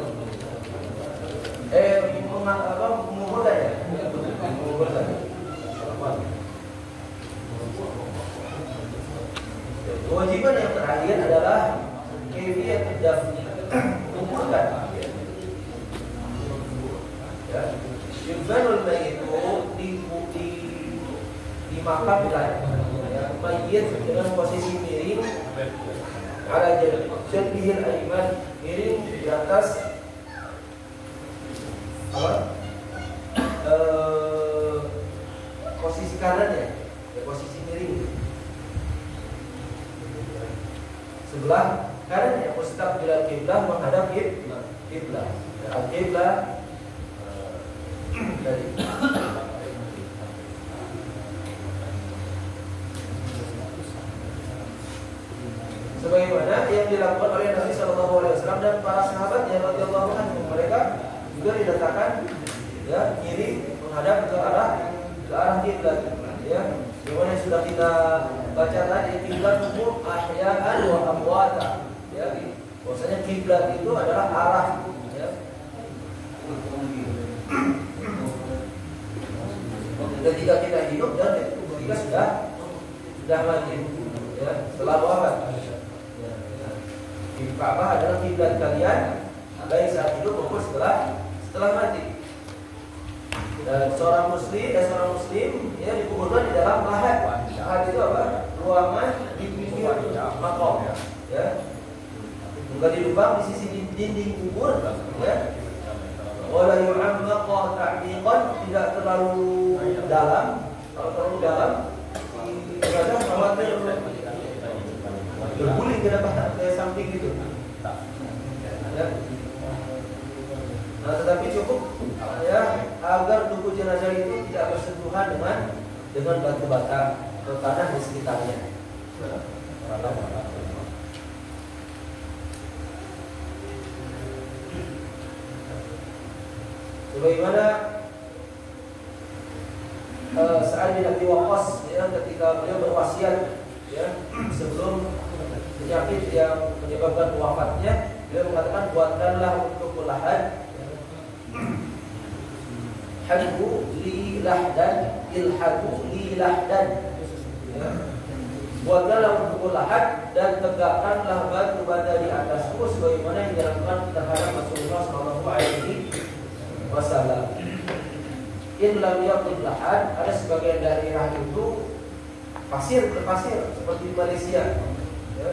Kemudian yang terakhir adalah kaifiyat dafni, kuburkan. Ya, yudfanul mayyit itu dimakamkan, ya, mayyit dengan posisi miring, ala jadbihil ayman, miring di atas posisi kanannya, ya, posisi miring. Sebelah kanannya mustaqbilal qiblah, menghadap qiblah. Al-qiblah dari sebagaimana yang dilakukan oleh Nabi Shallallahu Alaihi Wasallam dan para sahabatnya radhiyallahu anhum. Mereka juga diletakkan, ya, kiri menghadap ke arah kiblat, ya. Yang sudah kita baca tadi, kiblat umum ahya'an wa amwata, ya. Bahwasanya kiblat itu adalah arah, ya. Ketika kita hidup dan ketika sudah mati, ya, setelah wafat. Ka'bah adalah kiblat kalian baik saat hidup maupun setelah mati. Dan seorang muslim ya dikuburkan di dalam lahat. Lahat itu apa? Ruangan di pinggir makom, ya. Bukan di lubang di sisi dinding kubur, ya. Wala yu'ammaqa ta'miqan, tidak terlalu dalam. Kalau terlalu dalam kadang khawatir berguling ke depan, ke samping gitu, ya. Nah, tetapi cukup, ya, agar tubuh jenazah itu tidak bersentuhan dengan batu bata atau tanah di sekitarnya. Sebagaimana Sa'ad bin Abi Waqqas, ya, ketika beliau berwasiat, ya, sebelum penyakit yang menyebabkan wafatnya, beliau mengatakan, buatkanlah untuk lahad hadhu li lahdan ilhadu li lahdan, ya. Buatkanlah untuk lahad dan tegakkanlah batu bata di atasku sebagaimana yang dilakukan terhadap Rasulullah SAW. In lam yakun lahad, ada sebagian daerah itu pasir seperti di Malaysia, ya.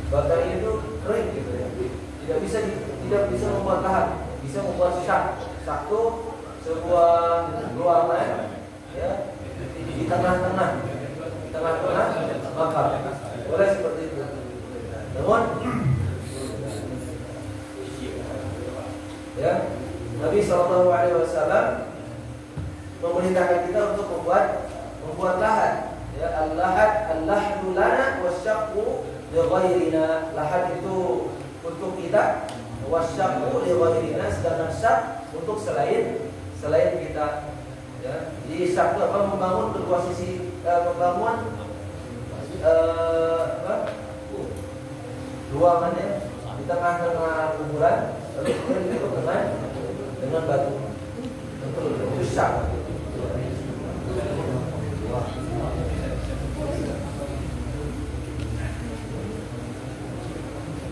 Bata itu kering gitu, ya. Tidak bisa membuat lahat, bisa membuat syak itu sebuah ruangan, ya, di tengah-tengah makam. Boleh seperti itu. Namun, ya, Nabi SAW memerintahkan kita untuk membuat lahat, ya. Al-lahdu lana wasyaqqu li ghairina. Lahat itu untuk kita, wasyaqqu li ghairina, sedangkan syak untuk selain kita, ya. Jadi syak itu apa? Membangun berposisi, membangun ruangannya di tengah-tengah kuburan, lalu kemudian ditutup dengan batu. Itu syak.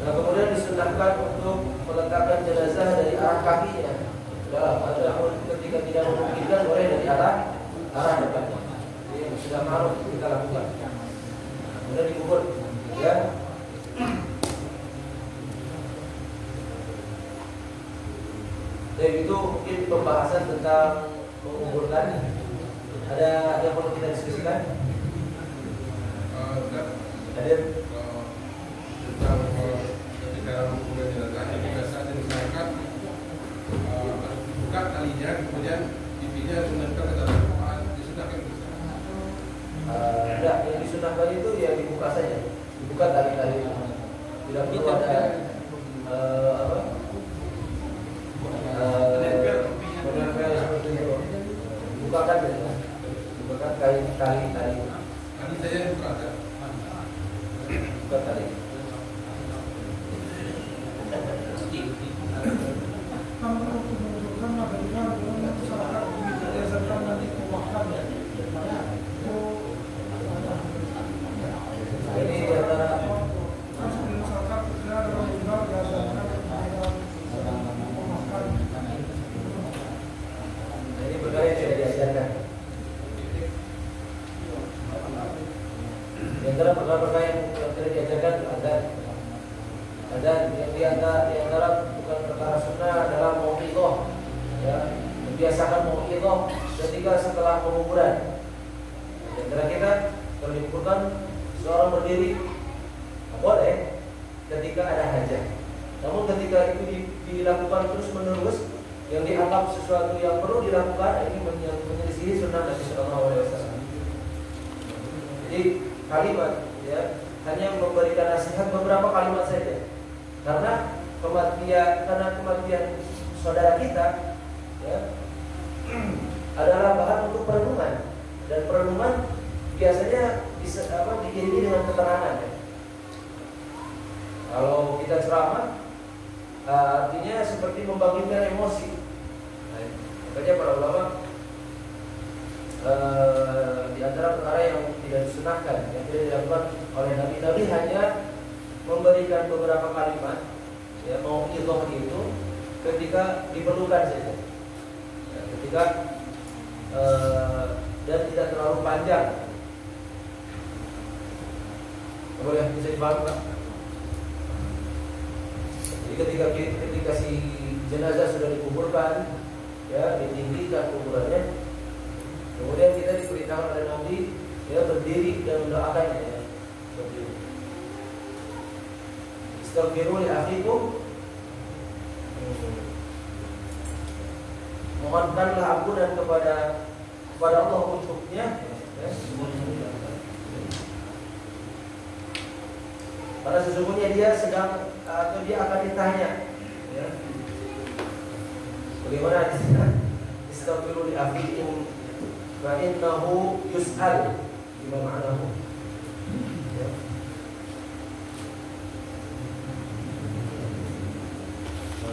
Nah, kemudian disunahkan untuk meletakkan jenazah dari arah kakinya. Adapun ketika tidak memungkinkan, boleh dari arah depannya. Ini sudah ma'ruf kita lakukan. Kemudian dikubur, ya. Dan itu mungkin pembahasan tentang menguburkan. Ada yang perlu kita diskusikan? Hadir. Tentang ketika menguburkan jenazah, pada saat misalkan harus dibuka talinya, kemudian pipinya menempel ke dalam disunahkan. Tidak, yang disunahkan itu ya dibuka saja, dibuka tali-tali, tidak perlu ada menempel seperti itu. Bukakan saja, bukakan tali. Tadi saya buka ada. Buka tali. Jadi antara bukan perkara sunnah adalah mau'idhah, ya, membiasakan mau'idhah ketika setelah penguburan. Di antara kita kalau dikuburkan seorang berdiri boleh ketika ada hajat. Namun ketika itu dilakukan terus menerus, yang dianggap sesuatu yang perlu dilakukan, ini menyelisihi sunnah Nabi Sallallahu Alaihi Wasallam. Jadi kalimat, ya, hanya memberikan nasihat beberapa kalimat saja, karena kematian saudara kita, ya, adalah bahan untuk perenungan, dan perenungan biasanya diiringi dengan keterangan. Ya. Kalau kita ceramah, artinya seperti membangkitkan emosi. Makanya para ulama di antara perkara yang tidak disunahkan, yang tidak dilakukan oleh Nabi hanya memberikan beberapa kalimat, ya, mau'idhah itu ketika diperlukan saja, ya, ketika dan tidak terlalu panjang. Boleh bisa dipahami, Pak? Jadi ketika si jenazah sudah dikuburkan, ya, ditinggikan kuburannya, kemudian kita diberitakan oleh Nabi, ya, berdiri dan mendoakannya, ya, berdiri. Istaghfiru li akhikum, mohonkanlah ampunan kepada Allah untuknya, ya. Karena sesungguhnya dia sedang atau dia akan ditanya, ya. Bagaimana di sini? Istaghfiru li akhikum fa innahu yus'al bima ma'nahu. Ya.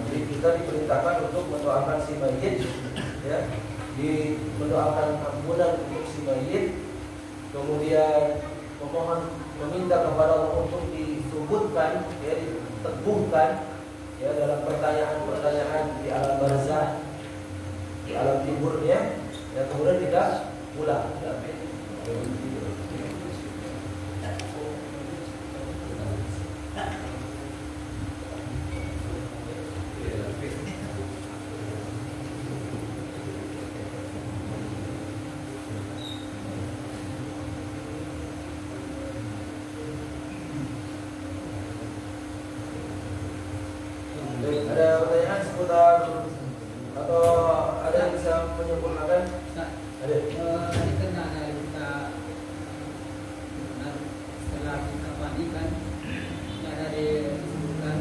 Jadi kita diperintahkan untuk mendoakan si mayit, ya, mendoakan ampunan untuk si mayit, kemudian meminta kepada Allah untuk disebutkan, ya, diteguhkan, ya, dalam pertanyaan-pertanyaan di alam barzah, di alam tiburnya, dan kemudian kita pulang. Ada pertanyaan seputar atau ada yang bisa menyempurnakan? Ada. Tadi kan ada kita setelah kita mandikan, ada disebutkan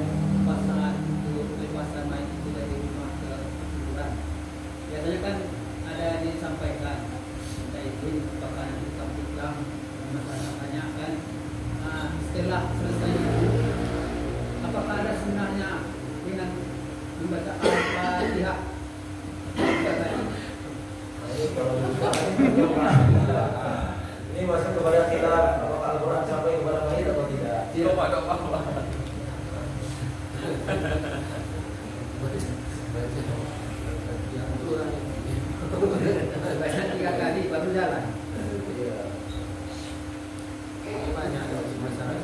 pasangan untuk lepasan mayat itu dari rumah ke kuburan. Biasanya kan ada disampaikan, kita itu bahkan kita pulang masalah tanyakan. Nah, setelah selesai, apakah ada sunnahnya dengan membaca Al-Fatihah? Ini masuk kepada kita, apakah Al-Quran sampai kepada mayit atau tidak? Coba. Baca 3 kali baru jalan. Banyak ada masalah.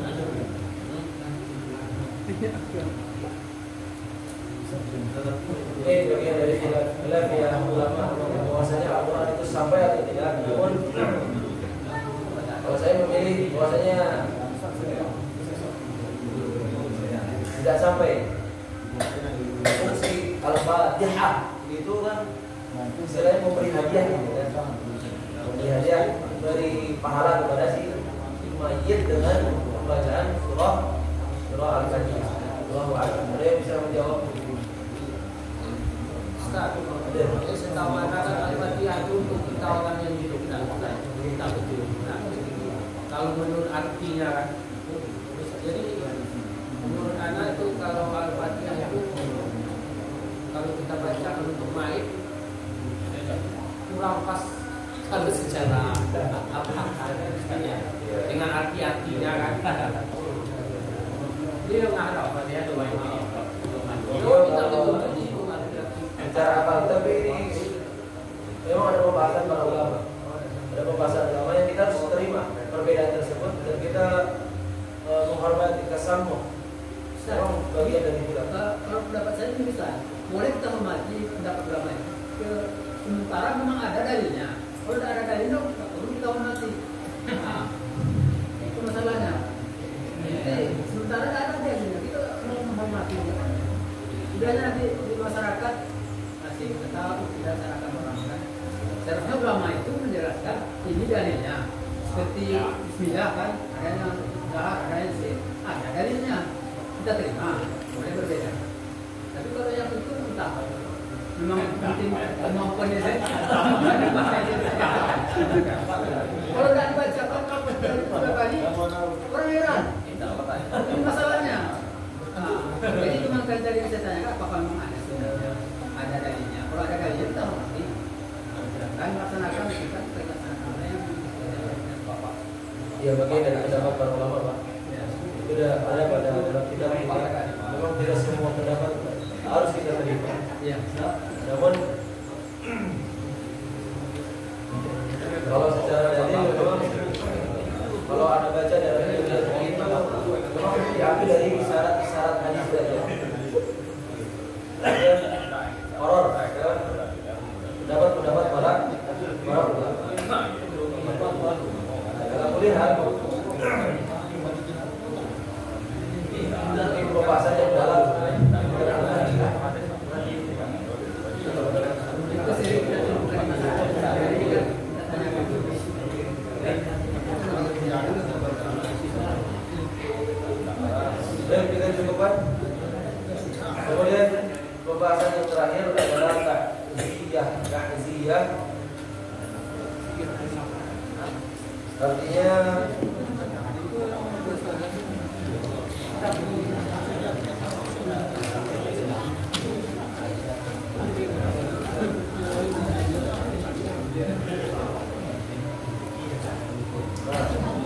Ini bagian dari khilaf ulama bahwasanya Al-Quran itu sampai atau tidak. Namun kalau saya memilih bahwasanya tidak sampai. Fungsi Al-Fatihah itu kan istilahnya memberi hadiah, memberi hadiah dari pahala kepada si mayit dengan pembacaan surah Al-Fatihah. Allahu Akbar. Ada yang bisa menjawab? Ustaz, setahu anak Al-Fatihah itu untuk kita orang yang hidup, kita betul. Nah, kalau menurut artinya kan, jadi menurut anak itu kalau Al-Fatihah itu kalau kita baca untuk mayit kurang pas kalau secara dengan artinya kan. Dia nggak ada Al-Fatihah itu baik. Kita betul Bicara apa? Tapi ini memang ada pembahasan para ulama. Ada pembahasan ulama yang kita harus terima perbedaan tersebut dan kita menghormati kesamu Memang bagian dari bulan. Kalau pendapat saya ini bisa, boleh kita hormati pendapat ulama itu. Sementara memang ada dalilnya. Kalau tidak ada dalilnya, tak perlu kita hormati. Nah, itu masalahnya. Sementara ada dalilnya, kita mau menghormati. Udahnya nanti di masyarakat masih tahu tidak masyarakat orang kan. Seharusnya ulama itu menjelaskan ini dalilnya. Seperti Bismillah kan, ada yang jahat, ada yang sih, ada dalilnya. Kita terima, boleh berbeda. Tapi kalau yang itu entah, memang penting kemampuannya saya. Kalau tidak dibacakan tiga kali, orang heran. Itu masalahnya. Jadi cuma kan tadi saya tanyakan apakah memang ada sebenarnya ada dalilnya. Kalau ada dalilnya kita hormati. Dan laksanakan kita laksanakan yang bapak. Ya bagian dari pendapat para ulama Pak. Sudah ada pada dalam kitab ini. Memang tidak semua pendapat harus kita terima. Ya. Namun kalau secara dalil memang kalau Anda baca dari itu memang diambil dari isyarat-isyarat hadis saja. Horor, pendapat para ulama. Kalau kulihat pembahasan yang dalam dan kita cukupkan. Kemudian pembahasan yang terakhir adalah takziyah. Artinya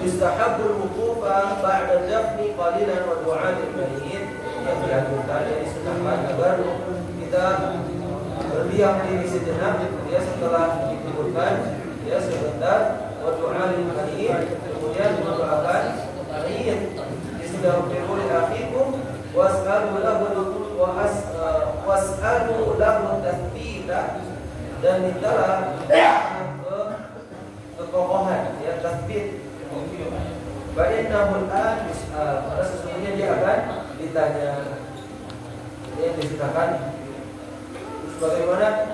Istahabul wuqufa ba'da dafni qalilan wa du'a lil mayyit, yang dianjurkan yang disunahkan agar kita berdiam diri sejenak ya setelah dikuburkan ya sebentar, wa du'a lil mayyit, kemudian mendoakan mayyit. Istaghfiru li akhikum was'alu lahu tathbita, dan mintalah kekokohan ya tathbit. Bainahul an yus'al, karena sesungguhnya dia akan ditanya. Ini yang disunahkan. Sebagaimana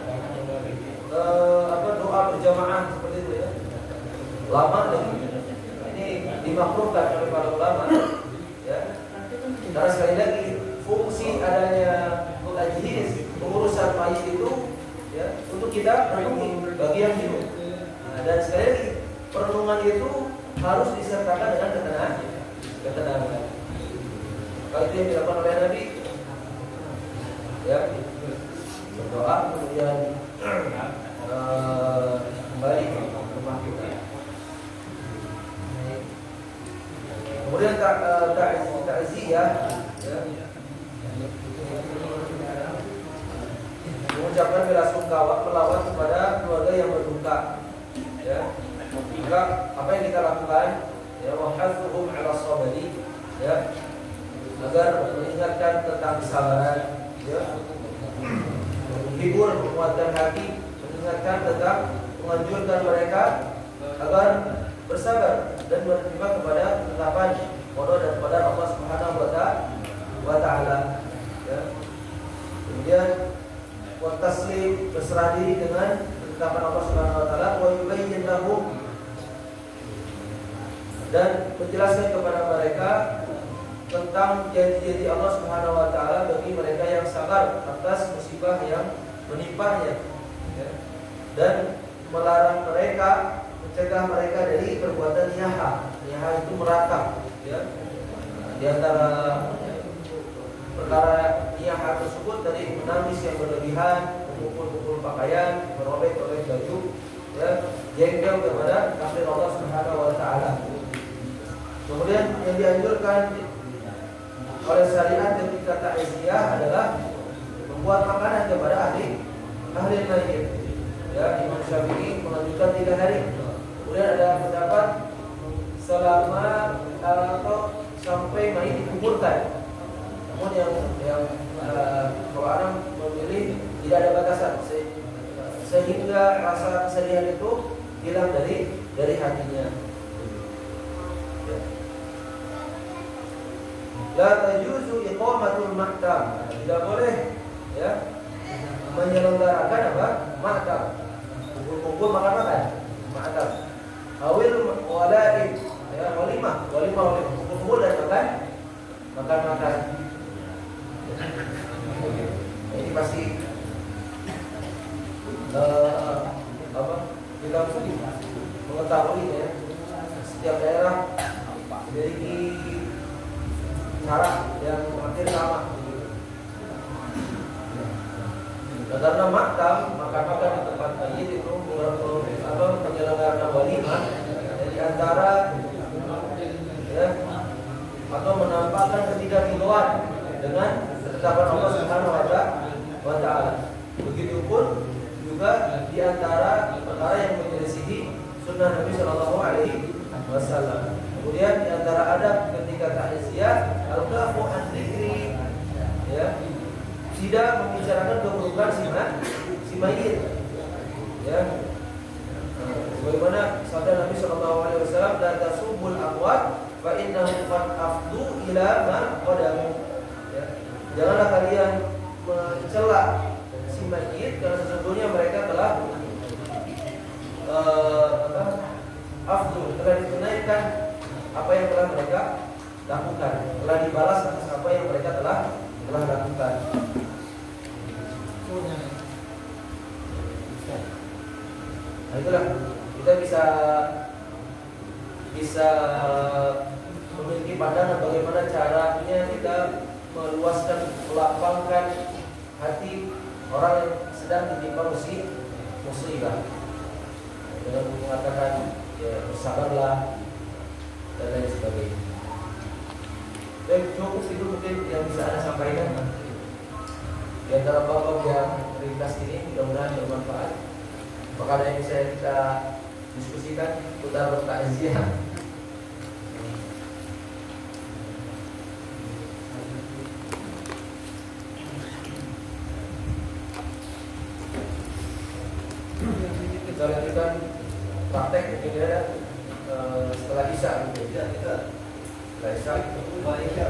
doa berjamaah seperti itu ya. Lama lagi. Ini dimakruhkan oleh para ulama ya. Karena sekali lagi fungsi adanya tajhiz, pengurusan mayit itu ya untuk kita renungi bagi yang hidup. Dan sekali lagi perenungan itu harus disertakan dengan ketenangan. Kalau itu yang dilakukan oleh Nabi, ya berdoa kemudian kembali ke rumah kita. Kemudian takziyah, ya, mengucapkan belasungkawa melawat kepada keluarga yang berduka. Ya. Jika apa yang kita lakukan ya wahadzuhum 'ala sabri ya agar mengingatkan tentang kesabaran ya, menghibur, menguatkan hati, mengingatkan tentang menganjurkan mereka agar bersabar dan menerima kepada ketetapan Allah dan kepada Allah Subhanahu wa taala ya. Kemudian wa taslim, berserah diri dengan ketetapan Allah Subhanahu wa taala, wa yubayyin lahum, dan menjelaskan kepada mereka tentang janji-janji Allah Subhanahu wa taala bagi mereka yang sabar atas musibah yang menimpanya ya. Dan melarang mereka, mencegah mereka dari perbuatan niyaha. Niyaha itu meratap ya. Di antara perkara niyaha tersebut dari menangis yang berlebihan, memukul-mukul pakaian, merobek-robek baju ya, jengkel kepada takdir Allah Subhanahu wa taala. Kemudian yang dianjurkan oleh syariat ketika takziyah adalah membuat makanan kepada ahli mayyit. Ya, Imam Syafi'i mengajukan 3 hari. Kemudian ada selama atau sampai mayit dikuburkan. Namun yang kalau orang memilih tidak ada batasan sehingga rasa kesedihan itu hilang dari hatinya. La tajuzu iqamatul maktam. Tidak boleh ya menyelenggarakan apa? Maktam. Kumpul-kumpul makan-makan. Maktam. Awil walaid ya walimah kumpul dan makan. Ini pasti kita mengetahui ya setiap daerah memiliki cara yang hampir sama. Karena maktam makan-makan di tempat mayit itu penyelenggaraan walimah dari antara ya atau menampakkan ketidakridhoan dengan ketetapan Allah Subhanahu wa taala. Begitupun juga di antara perkara yang menyelisihi sunnah Nabi Shallallahu Alaihi Wasallam. Kemudian di antara adab ketika ta'ziyah al-kafu an dzikri ya tidak membicarakan keburukan si mayit ya. Sebagaimana sabda Nabi Shallallahu Alaihi Wasallam, la tasubul amwat fa innahum qad afdu ila ma qadamu. Ya. Janganlah kalian mencela si mayit karena sesungguhnya mereka telah afdu, telah ditunaikan apa yang telah mereka lakukan, telah dibalas atas apa yang mereka telah lakukan. Nah itulah kita bisa memiliki pandangan bagaimana caranya kita meluaskan, melapangkan hati orang yang sedang ditimpa musibah dengan mengatakan ya bersabarlah dan lain sebagainya. Dan cukup itu mungkin yang bisa Anda sampaikan di antara bab yang ringkas ini, mudah-mudahan bermanfaat. Maka ada yang bisa kita diskusikan putar takziah. Kita lanjutkan praktek mungkin ya setelah Isya gitu. Ya, kita setelah Isya.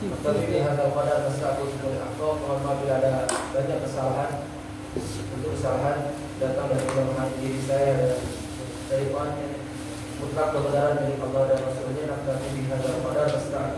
Tapi hadal pada masalah mohon maaf bila ada banyak kesalahan. Untuk kesalahan datang dari kelemahan diri saya dan syaitan. Mutlak kebenaran milik Allah dan Rasulnya. Nabi hadal pada masalah